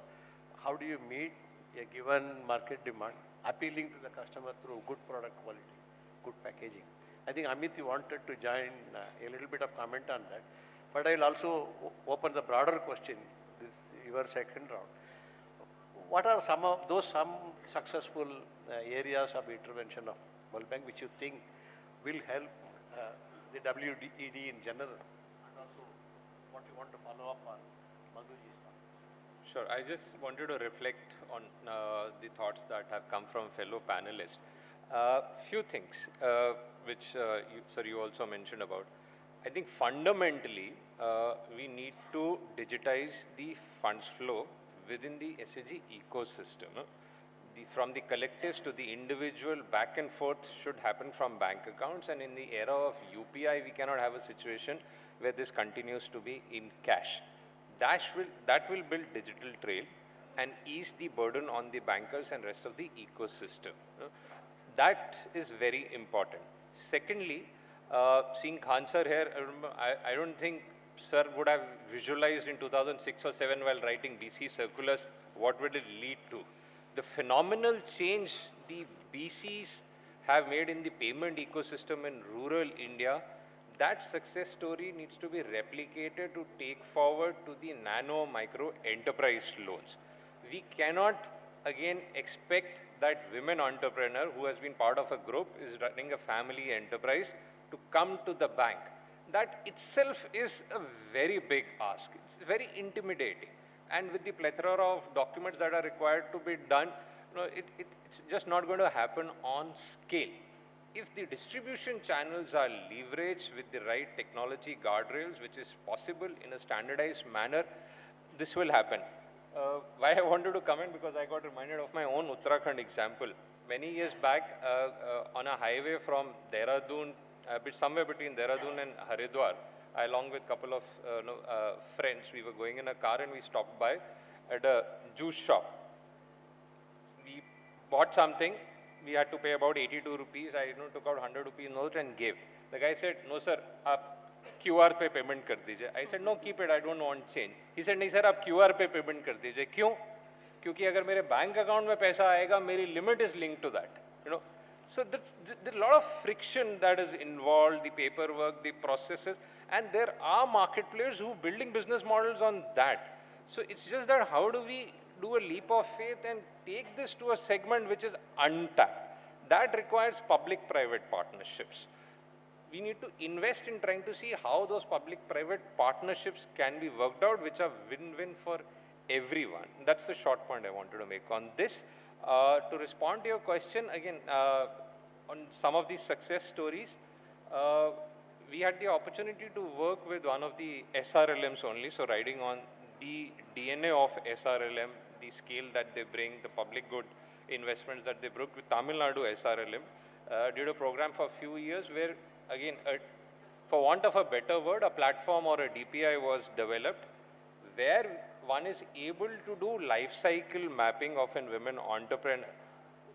how do you meet a given market demand, appealing to the customer through good product quality, good packaging. I think, Amit, you wanted to join a little bit of comment on that. But I'll also open the broader question, this your second round. What are some successful areas of intervention of World Bank which you think will help the WED in general? And also what you want to follow up on Madhuji's talk. Sure. I just wanted to reflect on the thoughts that have come from fellow panelists. Few things which you also mentioned about. I think fundamentally, we need to digitize the funds flow within the SAG ecosystem. From the collectives to the individual, back and forth should happen from bank accounts, and in the era of UPI, we cannot have a situation where this continues to be in cash. That will build digital trail and ease the burden on the bankers and rest of the ecosystem. That is very important. Secondly, seeing Khan sir here, I don't think sir would have visualized in 2006 or 7 while writing BC circulars what would it lead to. The phenomenal change the BCs have made in the payment ecosystem in rural India, that success story needs to be replicated to take forward to the nano micro enterprise loans. We cannot again expect that women entrepreneur who has been part of a group is running a family enterprise to come to the bank. That itself is a very big ask. It's very intimidating. And with the plethora of documents that are required to be done, it's just not going to happen on scale. If the distribution channels are leveraged with the right technology guardrails, which is possible in a standardized manner, this will happen. Why I wanted to comment, because I got reminded of my own Uttarakhand example. Many years back, on a highway from Dehradun, somewhere between Dehradun and Haridwar, along with a couple of friends, we were going in a car and we stopped by at a juice shop. We bought something, we had to pay about 82 rupees. I took out 100 rupee note and gave. The guy said, no sir, aap QR पे payment कर दीजिए. I said, no, keep it, I don't want change. He said, नहीं sir, आप QR पे payment कर दीजिए. क्यों? क्योंकि अगर मेरे बैंक अकाउंट में पैसा आएगा, मेरी limit is linked to that. So there's a lot of friction that is involved, the paperwork, the processes, and there are market players who are building business models on that. So it's just that how do we do a leap of faith and take this to a segment which is untapped? That requires public-private partnerships. We need to invest in trying to see how those public-private partnerships can be worked out, which are win-win for everyone. That's the short point I wanted to make on this. To respond to your question, again, on some of these success stories, we had the opportunity to work with one of the SRLMs only, so riding on the DNA of SRLM, the scale that they bring, the public good investments that they bring with Tamil Nadu SRLM, did a program for a few years where, again, for want of a better word, a platform or a DPI was developed where one is able to do life cycle mapping of a women entrepreneur.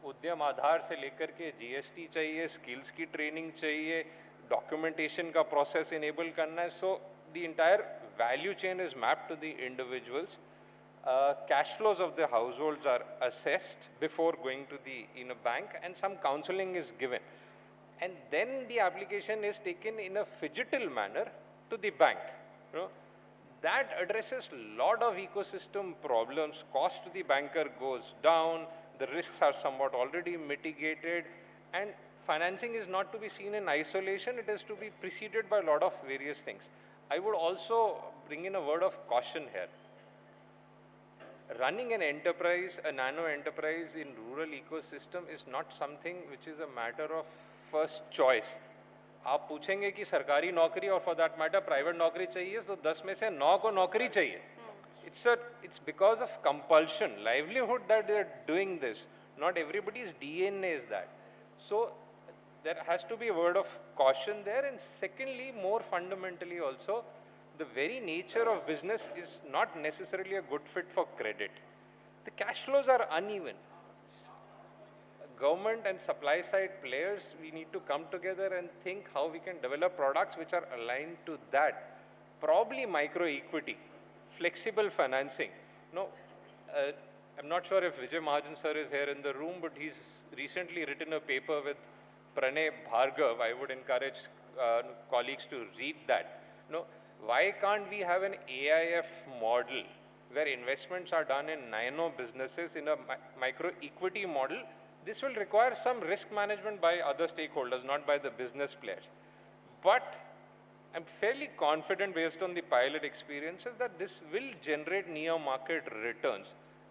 उद्यम आधार से लेकर के GST चाहिए, skills की training चाहिए, documentation का process enable करना है. So the entire value chain is mapped to the individuals. Cash flows of the households are assessed before going to the bank, and some counseling is given. And then the application is taken in a phygital manner to the bank. That addresses a lot of ecosystem problems. Cost to the banker goes down, the risks are somewhat already mitigated, and financing is not to be seen in isolation, it is to be preceded by a lot of various things. I would also bring in a word of caution here. Running an enterprise, a nano enterprise in rural ecosystem is not something which is a matter of first choice. आप पूछेंगे कि सरकारी नौकरी और for that matter private नौकरी चाहिए तो 10 में से 9 को नौकरी चाहिए. It's because of compulsion, livelihood that they are doing this. Not everybody's DNA is that. So there has to be a word of caution there. And secondly, more fundamentally also, the very nature of business is not necessarily a good fit for credit. The cash flows are uneven. Government and supply side players, we need to come together and think how we can develop products which are aligned to that. Probably micro equity, flexible financing. I'm not sure if Vijay Mahajan sir is here in the room, but he's recently written a paper with Pranay Bhargav. I would encourage colleagues to read that. Why can't we have an AIF model where investments are done in nano businesses in a micro equity model? This will require some risk management by other stakeholders, not by the business players. But I'm fairly confident based on the pilot experiences that this will generate near market returns.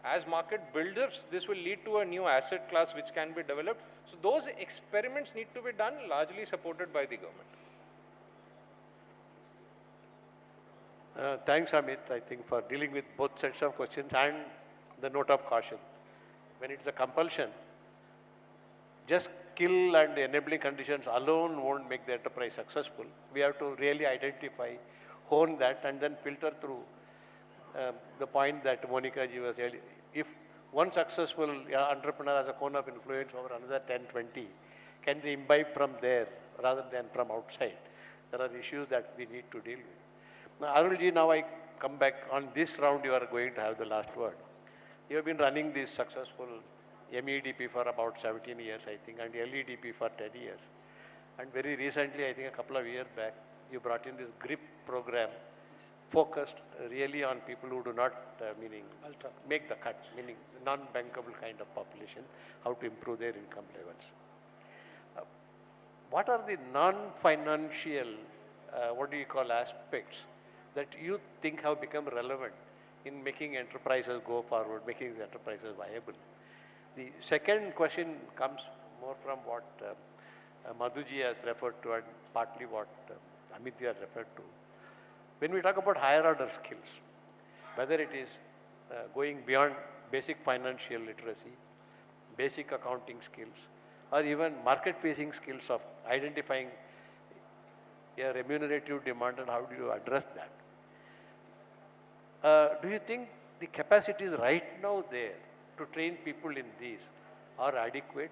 As market builds up, this will lead to a new asset class which can be developed. So those experiments need to be done, largely supported by the government. Thanks, Amit, I think, for dealing with both sets of questions and the note of caution. When it's a compulsion, just skill and enabling conditions alone won't make the enterprise successful. We have to really identify, hone that, and then filter through the point that Monica ji was earlier. If one successful entrepreneur has a cone of influence over another 10, 20, can they imbibe from there rather than from outside? There are issues that we need to deal with. Now, Arul ji, now I come back on this round, you are going to have the last word. You have been running this successful MEDP for about 17 years, I think, and LEDP for 10 years. And very recently, I think a couple of years back, you brought in this GRIP program focused really on people who do not, make the cut, meaning non-bankable kind of population, how to improve their income levels. What are the non-financial, aspects that you think have become relevant in making enterprises go forward, making the enterprises viable? The second question comes more from what Madhuji has referred to and partly what Amit has referred to. When we talk about higher order skills, whether it is going beyond basic financial literacy, basic accounting skills, or even market-facing skills of identifying a remunerative demand and how do you address that? Do you think the capacities right now there to train people in these are adequate,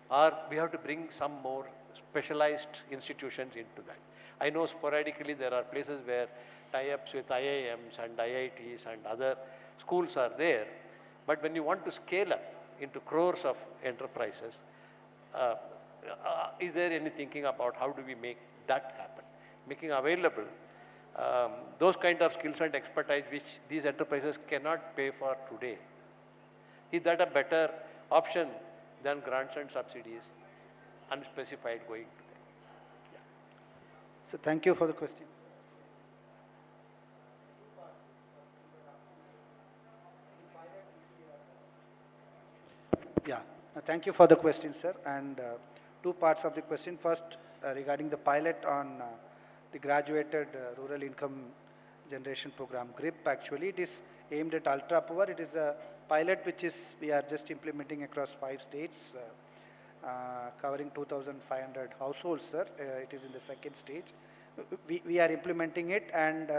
or we have to bring some more specialized institutions into that? I know sporadically there are places where tie-ups with IIMs and IITs and other schools are there, but when you want to scale up into crores of enterprises, is there any thinking about how do we make that happen? Making available those kind of skills and expertise which these enterprises cannot pay for today. Is that a better option than grants and subsidies, unspecified going to them? Yeah. So thank you for the question. Yeah, thank you for the question, sir. And two parts of the question. First, regarding the pilot on the graduated rural income generation program, GRIP. Actually, it is aimed at ultra poor. It is a pilot which is we are just implementing across 5 states, covering 2,500 households, sir. It is in the second stage. We are implementing it, and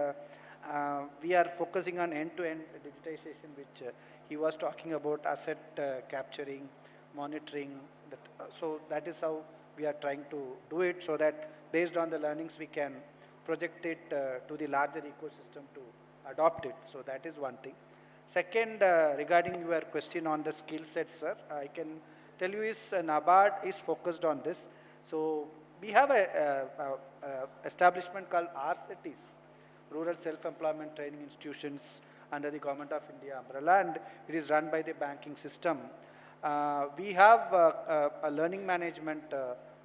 we are focusing on end-to-end digitization, which he was talking about, asset capturing, monitoring. So that is how we are trying to do it, so that based on the learnings we can project it to the larger ecosystem to adopt it. So that is one thing. Second, regarding your question on the skill sets, sir, I can tell you is NABARD is focused on this. So we have a establishment called RCTs, Rural Self-Employment Training Institutions, under the Government of India umbrella, and it is run by the banking system. We have a learning management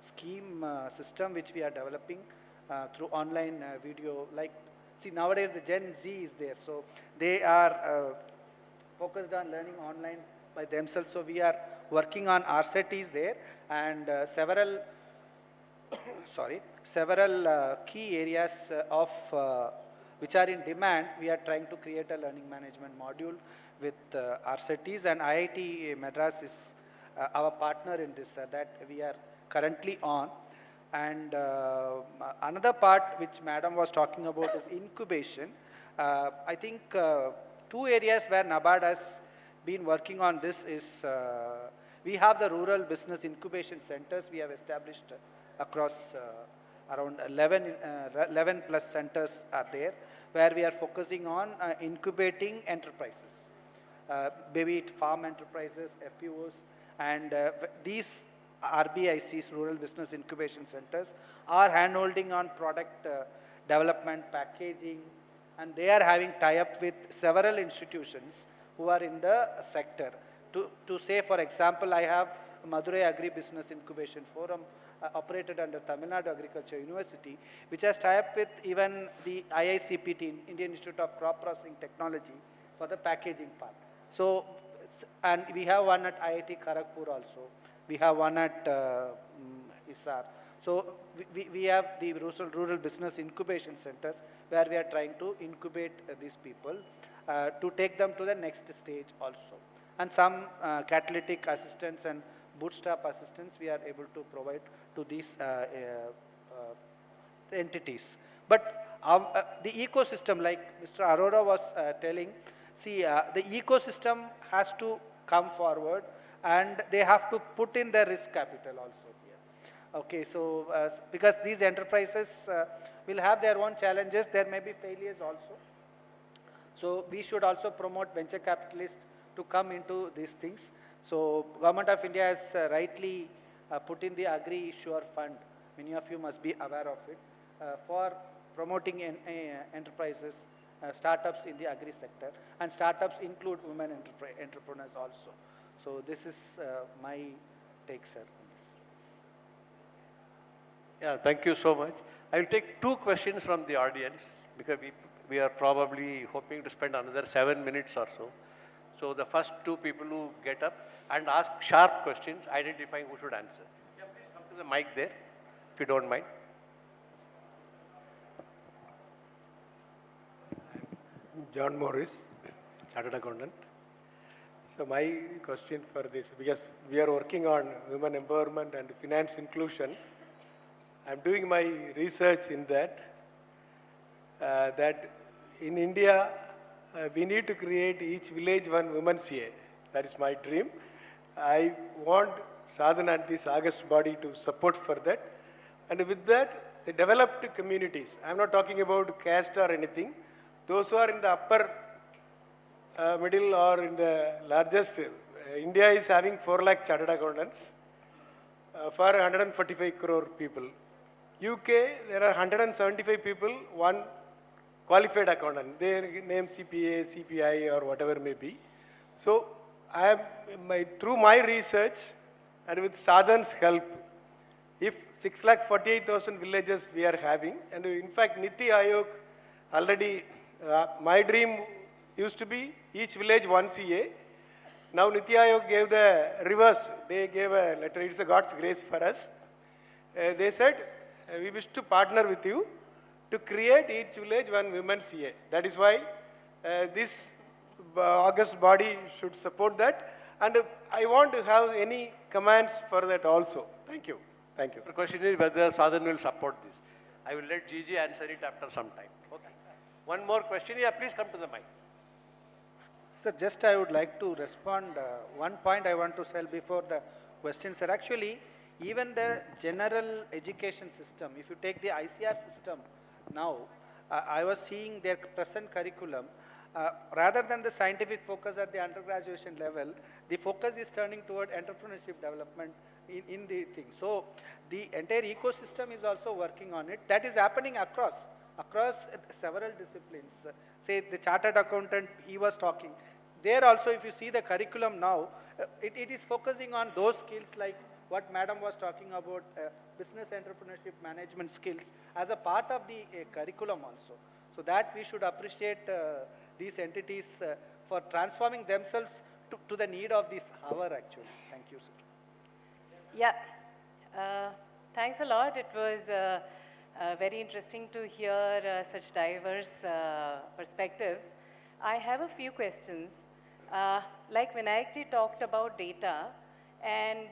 scheme system which we are developing through online video. Like, see, nowadays the Gen Z is there, so they are focused on learning online by themselves. So we are working on RCTs there, and several key areas of which are in demand. We are trying to create a learning management module with RCTs, and IIT Madras is our partner in this, that we are currently on. And another part which Madam was talking about is incubation. I think 2 areas where NABARD has been working on this is we have the rural business incubation centers we have established across around 11 plus centers are there, where we are focusing on incubating enterprises, maybe it farm enterprises, FPOs, and these RBICs, Rural Business Incubation Centers, are handholding on product development, packaging, and they are having tie-up with several institutions who are in the sector. To say, for example, I have Madurai Agri Business Incubation Forum, operated under Tamil Nadu Agriculture University, which has tie-up with even the IICPT, Indian Institute of Crop Processing Technology, for the packaging part. So, and we have one at IIT Kharagpur also. We have one at ISAR. So we have the rural business incubation centers where we are trying to incubate these people to take them to the next stage also. And some catalytic assistance and bootstrap assistance we are able to provide to these entities. But the ecosystem, like Mr. Arora was telling, see, the ecosystem has to come forward and they have to put in their risk capital also here. Okay, so because these enterprises will have their own challenges, there may be failures also. So we should also promote venture capitalists to come into these things. So Government of India has rightly put in the Agri Sure Fund. Many of you must be aware of it, for promoting enterprises, startups in the agri sector, and startups include women entrepreneurs also. So this is my take, sir, on this. Yeah, thank you so much. I will take 2 questions from the audience because we are probably hoping to spend another 7 minutes or so. So the first 2 people who get up and ask sharp questions, identifying who should answer. Yeah, please come to the mic there, if you don't mind. John Morris, Chartered Accountant. So my question for this, because we are working on women empowerment and finance inclusion, I'm doing my research in that, that in India, we need to create each village one women's CA. That is my dream. I want Sa-Dhan and this August body to support for that. And with that, the developed communities, I'm not talking about caste or anything, those who are in the upper middle or in the largest, India is having 4 lakh chartered accountants for 145 crore people. UK, there are 175 people, 1 qualified accountant. They name CPA, CPI or whatever may be. So I am, through my research and with Sa-Dhan's help, if 6,48,000 villages we are having, and in fact Niti Aayog already, my dream used to be each village 1 CA. Now Niti Aayog gave the reverse. They gave a letter, it's a God's grace for us. They said, we wish to partner with you to create each village 1 women CA. That is why this August body should support that. And I want to have any commands for that also. Thank you. Thank you. The question is whether Sa-Dhan will support this. I will let Gigi answer it after some time. Okay. One more question. Yeah, please come to the mic. Sir, just I would like to respond. One point I want to tell before the questions, sir. Actually, even the general education system, if you take the ICR system now, I was seeing their present curriculum, rather than the scientific focus at the undergraduation level, the focus is turning toward entrepreneurship development in the thing. So the entire ecosystem is also working on it. That is happening across several disciplines. Say the chartered accountant, he was talking. There also, if you see the curriculum now, it is focusing on those skills like what Madam was talking about, business entrepreneurship management skills as a part of the curriculum also. So that we should appreciate these entities for transforming themselves to the need of this hour actually. Thank you, sir. Yeah, thanks a lot. It was very interesting to hear such diverse perspectives. I have a few questions. Like Vinayakji talked about data, and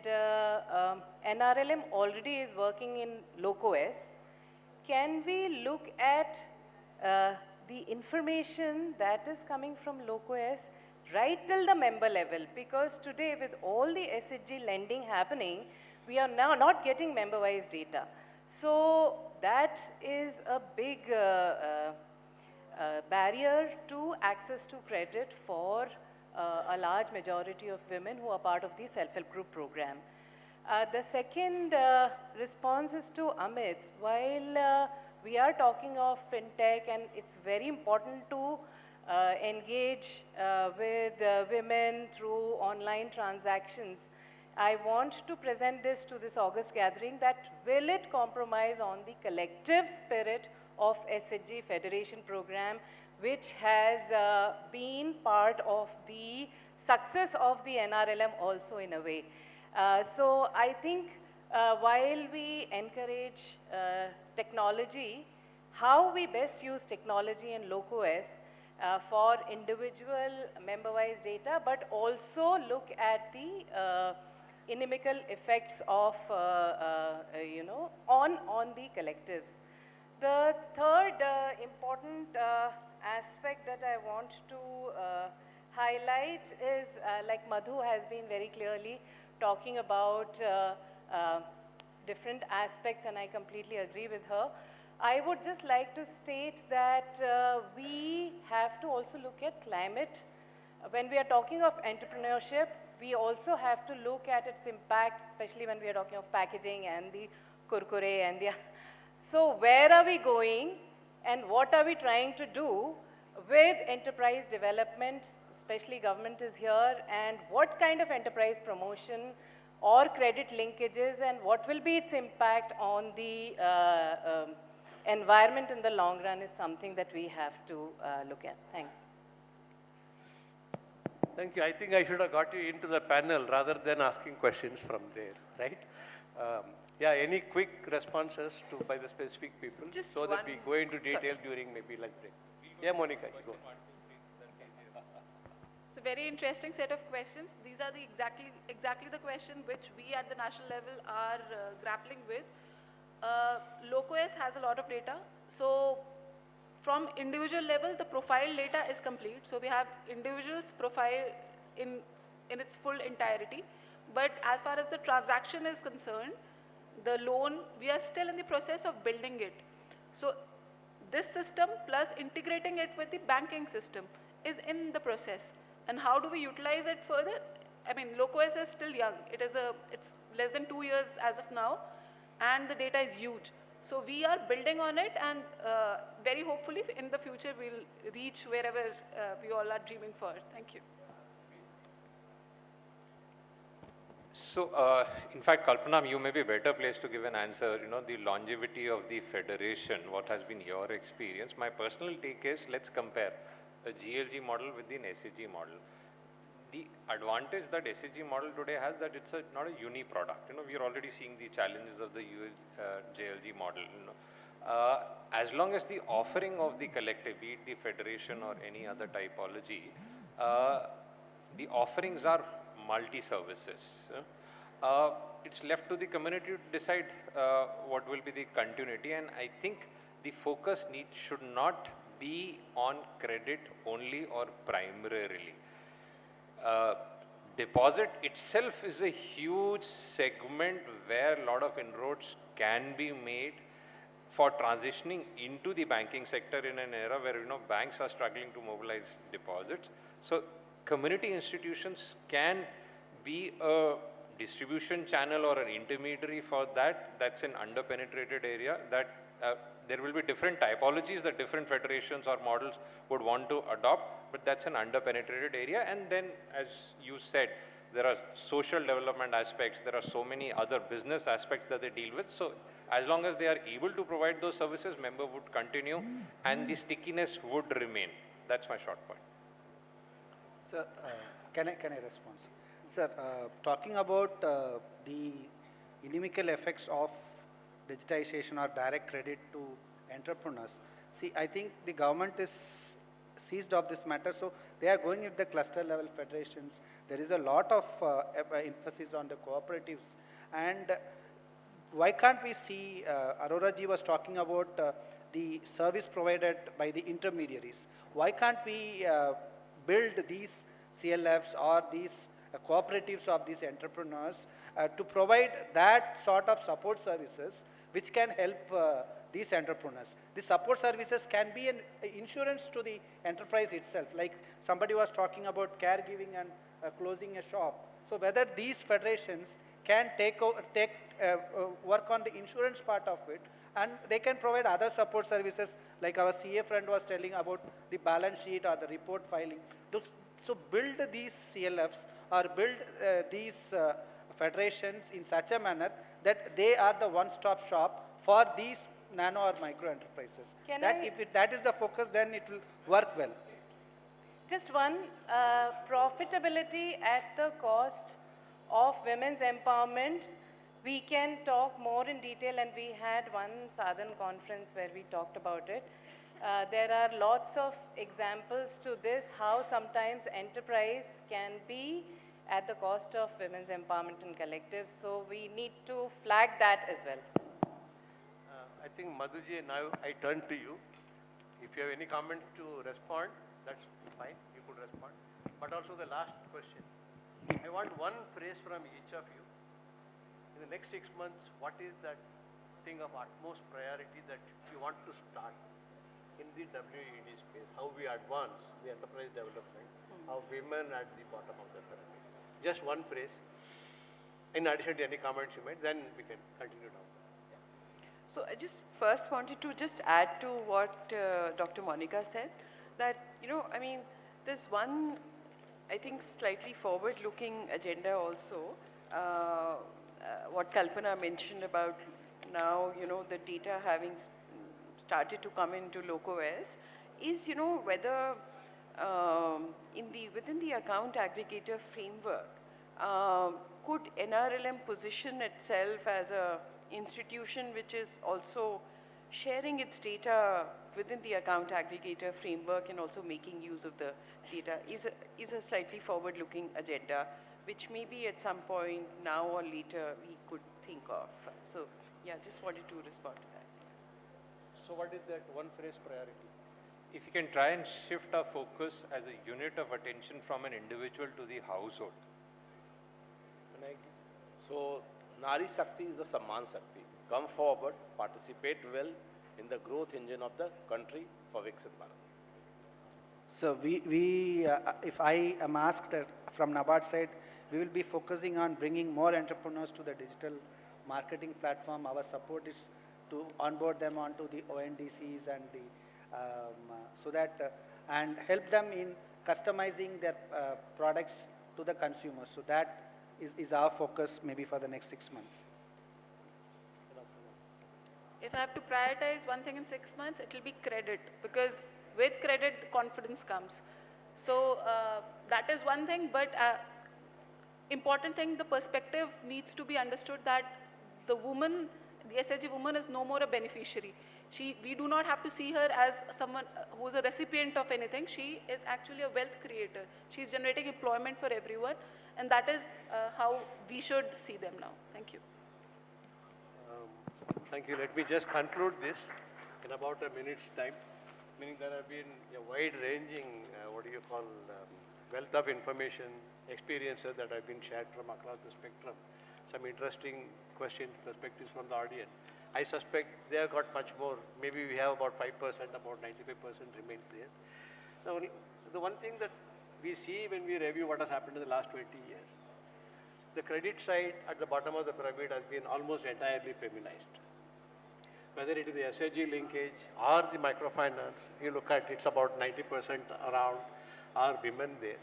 NRLM already is working in LocOS. Can we look at the information that is coming from LocOS right till the member level? Because today with all the SHG lending happening, we are now not getting member-wise data. So that is a big barrier to access to credit for a large majority of women who are part of the self-help group program. The second response is to Amit. While we are talking of fintech, and it's very important to engage with women through online transactions, I want to present this to this August gathering that will it compromise on the collective spirit of SHG Federation program, which has been part of the success of the NRLM also in a way. So I think while we encourage technology, how we best use technology and LocOS for individual member-wise data, but also look at the inimical effects of, on the collectives. The third important aspect that I want to highlight is, like Madhu has been very clearly talking about different aspects, and I completely agree with her. I would just like to state that we have to also look at climate. When we are talking of entrepreneurship, we also have to look at its impact, especially when we are talking of packaging and the kurkure and the... So where are we going and what are we trying to do with enterprise development, especially government is here, and what kind of enterprise promotion or credit linkages and what will be its impact on the environment in the long run is something that we have to look at. Thanks. Thank you. I think I should have got you into the panel rather than asking questions from there, right? Yeah, any quick responses by the specific people Just so that one- we go into detail during maybe lunch break. Yeah, Monica, you go. So very interesting set of questions. These are the exactly the question which we at the national level are grappling with. LocOS has a lot of data. So from individual level, the profile data is complete. So we have individuals' profile in its full entirety. But as far as the transaction is concerned, the loan, we are still in the process of building it. So this system plus integrating it with the banking system is in the process. And how do we utilize it further? I mean, LocOS is still young. It's less than 2 years as of now, and the data is huge. So we are building on it, and very hopefully in the future we'll reach wherever we all are dreaming for. Thank you. So, in fact, Kalpana, you may be better placed to give an answer, the longevity of the federation, what has been your experience. My personal take is, let's compare a GLG model with an SAG model. The advantage that SAG model today has that it's not a uni product. We are already seeing the challenges of the JLG model. As long as the offering of the collective, be it the federation or any other typology, the offerings are multi-services. It's left to the community to decide what will be the continuity, and I think the focus should not be on credit only or primarily. Deposit itself is a huge segment where a lot of inroads can be made for transitioning into the banking sector in an era where banks are struggling to mobilize deposits. So community institutions can be a distribution channel or an intermediary for that. That's an underpenetrated area that there will be different typologies that different federations or models would want to adopt, but that's an underpenetrated area. And then, as you said, there are social development aspects, there are so many other business aspects that they deal with. So as long as they are able to provide those services, member would continue and the stickiness would remain. That's my short point. Sir, can I respond? Sir, talking about the inimical effects of digitization or direct credit to entrepreneurs, see, I think the government is seized of this matter, so they are going at the cluster level federations. There is a lot of emphasis on the cooperatives, and why can't we see, Arora ji was talking about the service provided by the intermediaries. Why can't we build these CLFs or these cooperatives of these entrepreneurs to provide that sort of support services which can help these entrepreneurs. The support services can be an insurance to the enterprise itself, like somebody was talking about caregiving and closing a shop. So whether these federations can work on the insurance part of it, and they can provide other support services, like our CA friend was telling about the balance sheet or the report filing. So build these CLFs or build these federations in such a manner that they are the one-stop shop for these nano or micro enterprises. If that is the focus, then it will work well. Just one, profitability at the cost of women's empowerment We can talk more in detail, and we had one Sa-Dhan conference where we talked about it. There are lots of examples to this, how sometimes enterprise can be at the cost of women's empowerment and collectives. So we need to flag that as well. I think Madhuji, now I turn to you. If you have any comment to respond, that's fine, you could respond. But also the last question. I want one phrase from each of you. In the next 6 months, what is that thing of utmost priority that you want to start in the WED space? How we advance the enterprise development of women at the bottom of the pyramid. Just one phrase. In addition to any comments you made, then we can continue down. So I just first wanted to just add to what Dr. Monica said, that, I mean, there's one, I think, slightly forward-looking agenda also. What Kalpana mentioned about now, the data having started to come into LocOS is, whether within the account aggregator framework, could NRLM position itself as a institution which is also sharing its data within the account aggregator framework and also making use of the data is a slightly forward-looking agenda, which maybe at some point now or later we could think of. So yeah, just wanted to respond to that. So what is that one phrase priority? If you can try and shift our focus as a unit of attention from an individual to the household. So, Nari Shakti is the Samman Shakti. Come forward, participate well in the growth engine of the country for Viksit Bharat. So if I am asked from NABARD side, we will be focusing on bringing more entrepreneurs to the digital marketing platform. Our support is to onboard them onto the ONDCs and the, so that, and help them in customizing their products to the consumers. So that is our focus maybe for the next 6 months. If I have to prioritize one thing in 6 months, it will be credit, because with credit, confidence comes. So that is one thing, but important thing, the perspective needs to be understood that the woman, the SHG woman is no more a beneficiary. We do not have to see her as someone who is a recipient of anything. She is actually a wealth creator. She is generating employment for everyone, and that is how we should see them now. Thank you. Thank you. Let me just conclude this in about a minute's time, meaning there have been a wide-ranging, wealth of information, experiences that have been shared from across the spectrum, some interesting questions, perspectives from the audience. I suspect they have got much more. Maybe we have about 5%, about 95% remains there. Now, the one thing that we see when we review what has happened in the last 20 years, the credit side at the bottom of the pyramid has been almost entirely feminized. Whether it is the SHG linkage or the microfinance, you look at it's about 90% around are women there.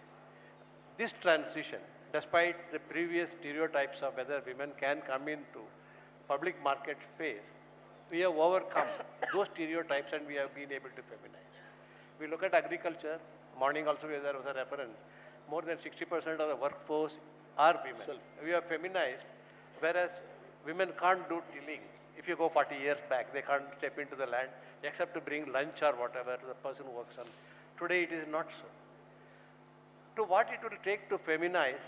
This transition, despite the previous stereotypes of whether women can come into public market space, we have overcome those stereotypes and we have been able to feminize. We look at agriculture, morning also where there was a reference, more than 60% of the workforce are women. We have feminized, whereas women can't do tilling. If you go 40 years back, they can't step into the land except to bring lunch or whatever the person works on. Today it is not so. To what it will take to feminize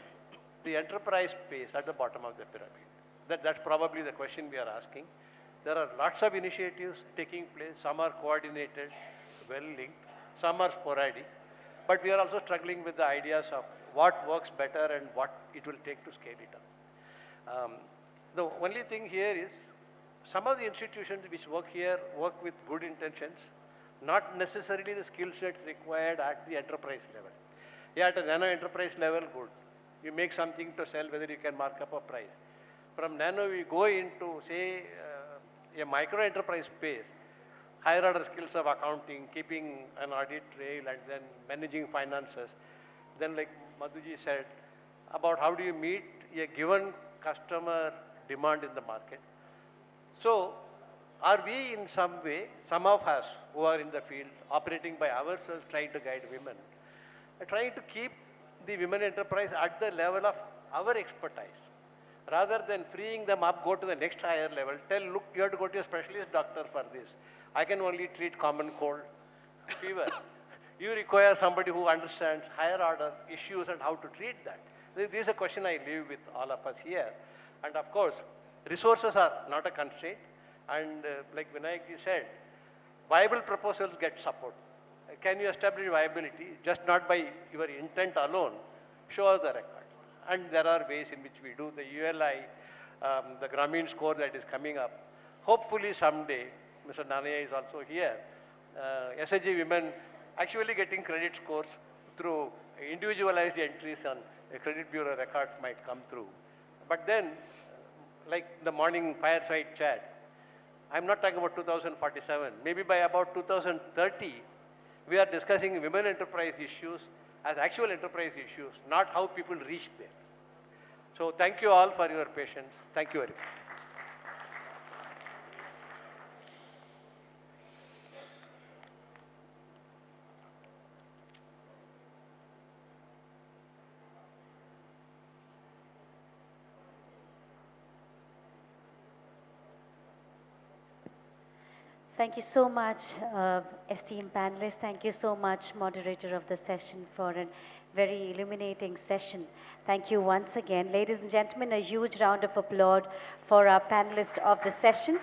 the enterprise space at the bottom of the pyramid? That's probably the question we are asking. There are lots of initiatives taking place. Some are coordinated, well linked. Some are sporadic. But we are also struggling with the ideas of what works better and what it will take to scale it up. The only thing here is some of the institutions which work here work with good intentions, not necessarily the skill sets required at the enterprise level. Yeah, at a nano enterprise level, good. You make something to sell, whether you can mark up a price. From nano, we go into, say, a micro enterprise space, higher order skills of accounting, keeping an audit trail, and then managing finances. Then, like Madhuji said, about how do you meet a given customer demand in the market. So, are we in some way, some of us who are in the field, operating by ourselves, trying to guide women, trying to keep the women enterprise at the level of our expertise, Rather than freeing them up, go to the next higher level, tell, look, you have to go to a specialist doctor for this. I can only treat common cold, fever. You require somebody who understands higher order issues and how to treat that. This is a question I leave with all of us here. And of course, resources are not a constraint. And like Vinayakji said, viable proposals get support. Can you establish viability? Just not by your intent alone, show us the record. And there are ways in which we do. The ULI, the Grameen score that is coming up. Hopefully someday, Mr. Nanaya is also here, SHG women actually getting credit scores through individualized entries on a credit bureau records might come through. But then, like the morning fireside chat, I'm not talking about 2047, maybe by about 2030, we are discussing women enterprise issues as actual enterprise issues, not how people reach there. So thank you all for your patience. Thank you very much. Thank you so much, esteemed panelists. Thank you so much, moderator of the session, for a very illuminating session. Thank you once again. Ladies and gentlemen, a huge round of applause for our panelists of the session.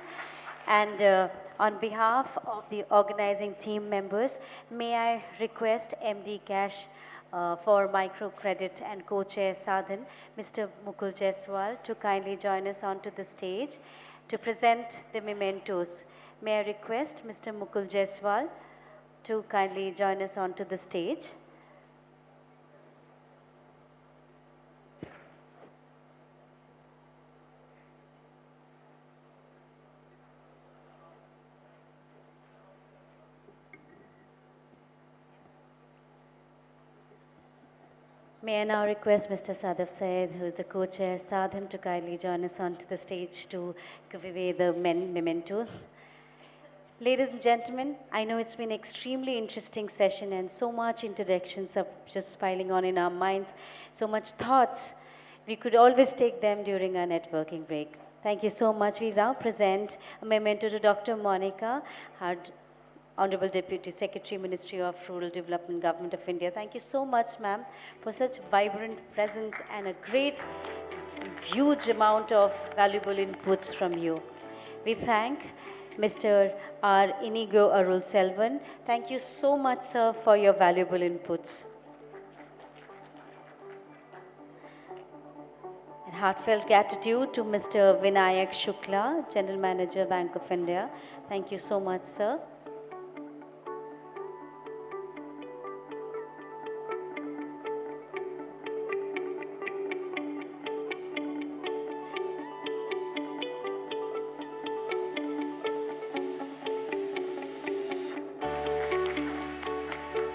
And on behalf of the organizing team members, may I request MD Cash for microcredit and co-chair Sa-Dhan, Mr. Mukul Jaiswal, to kindly join us onto the stage to present the mementos. May I request Mr. Mukul Jaiswal to kindly join us onto the stage. May I now request Mr. Sadaf Syed, who is the co-chair Sa-Dhan, to kindly join us onto the stage to give away the mementos. Ladies and gentlemen, I know it's been an extremely interesting session and so much introductions are just piling on in our minds, so much thoughts. We could always take them during our networking break. Thank you so much. We now present a memento to Dr. Monica, our Honorable Deputy Secretary, Ministry of Rural Development, Government of India. Thank you so much, ma'am, for such vibrant presence and a great, huge amount of valuable inputs from you. We thank Mr. R. Inigo Arul Selvan. Thank you so much, sir, for your valuable inputs. And heartfelt gratitude to Mr. Vinayak Shukla, General Manager, Bank of India. Thank you so much, sir.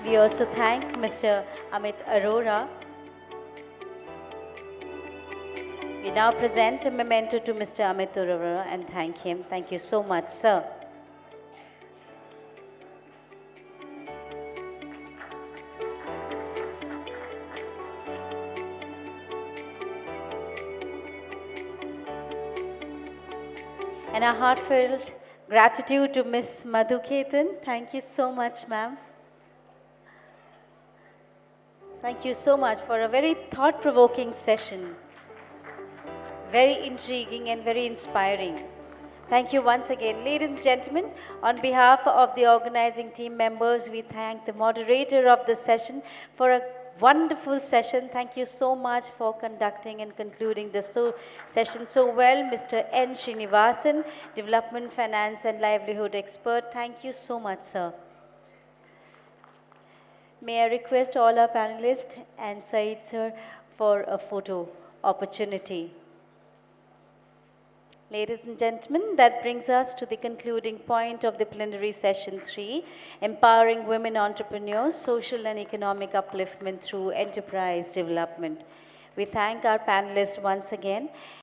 We also thank Mr. Amit Arora. We now present a memento to Mr. Amit Arora and thank him. Thank you so much, sir. And a heartfelt gratitude to Ms. Madhu Khetan. Thank you so much, ma'am. Thank you so much for a very thought-provoking session. Very intriguing and very inspiring. Thank you once again. Ladies and gentlemen, on behalf of the organizing team members, we thank the moderator of the session for a wonderful session. Thank you so much for conducting and concluding this session so well. Mr. N. Srinivasan, Development, Finance and Livelihood Expert. Thank you so much, sir. May I request all our panelists and Said sir for a photo opportunity. Ladies and gentlemen, that brings us to the concluding point of the plenary session 3, empowering women entrepreneurs, social and economic upliftment through enterprise development. We thank our panelists once again.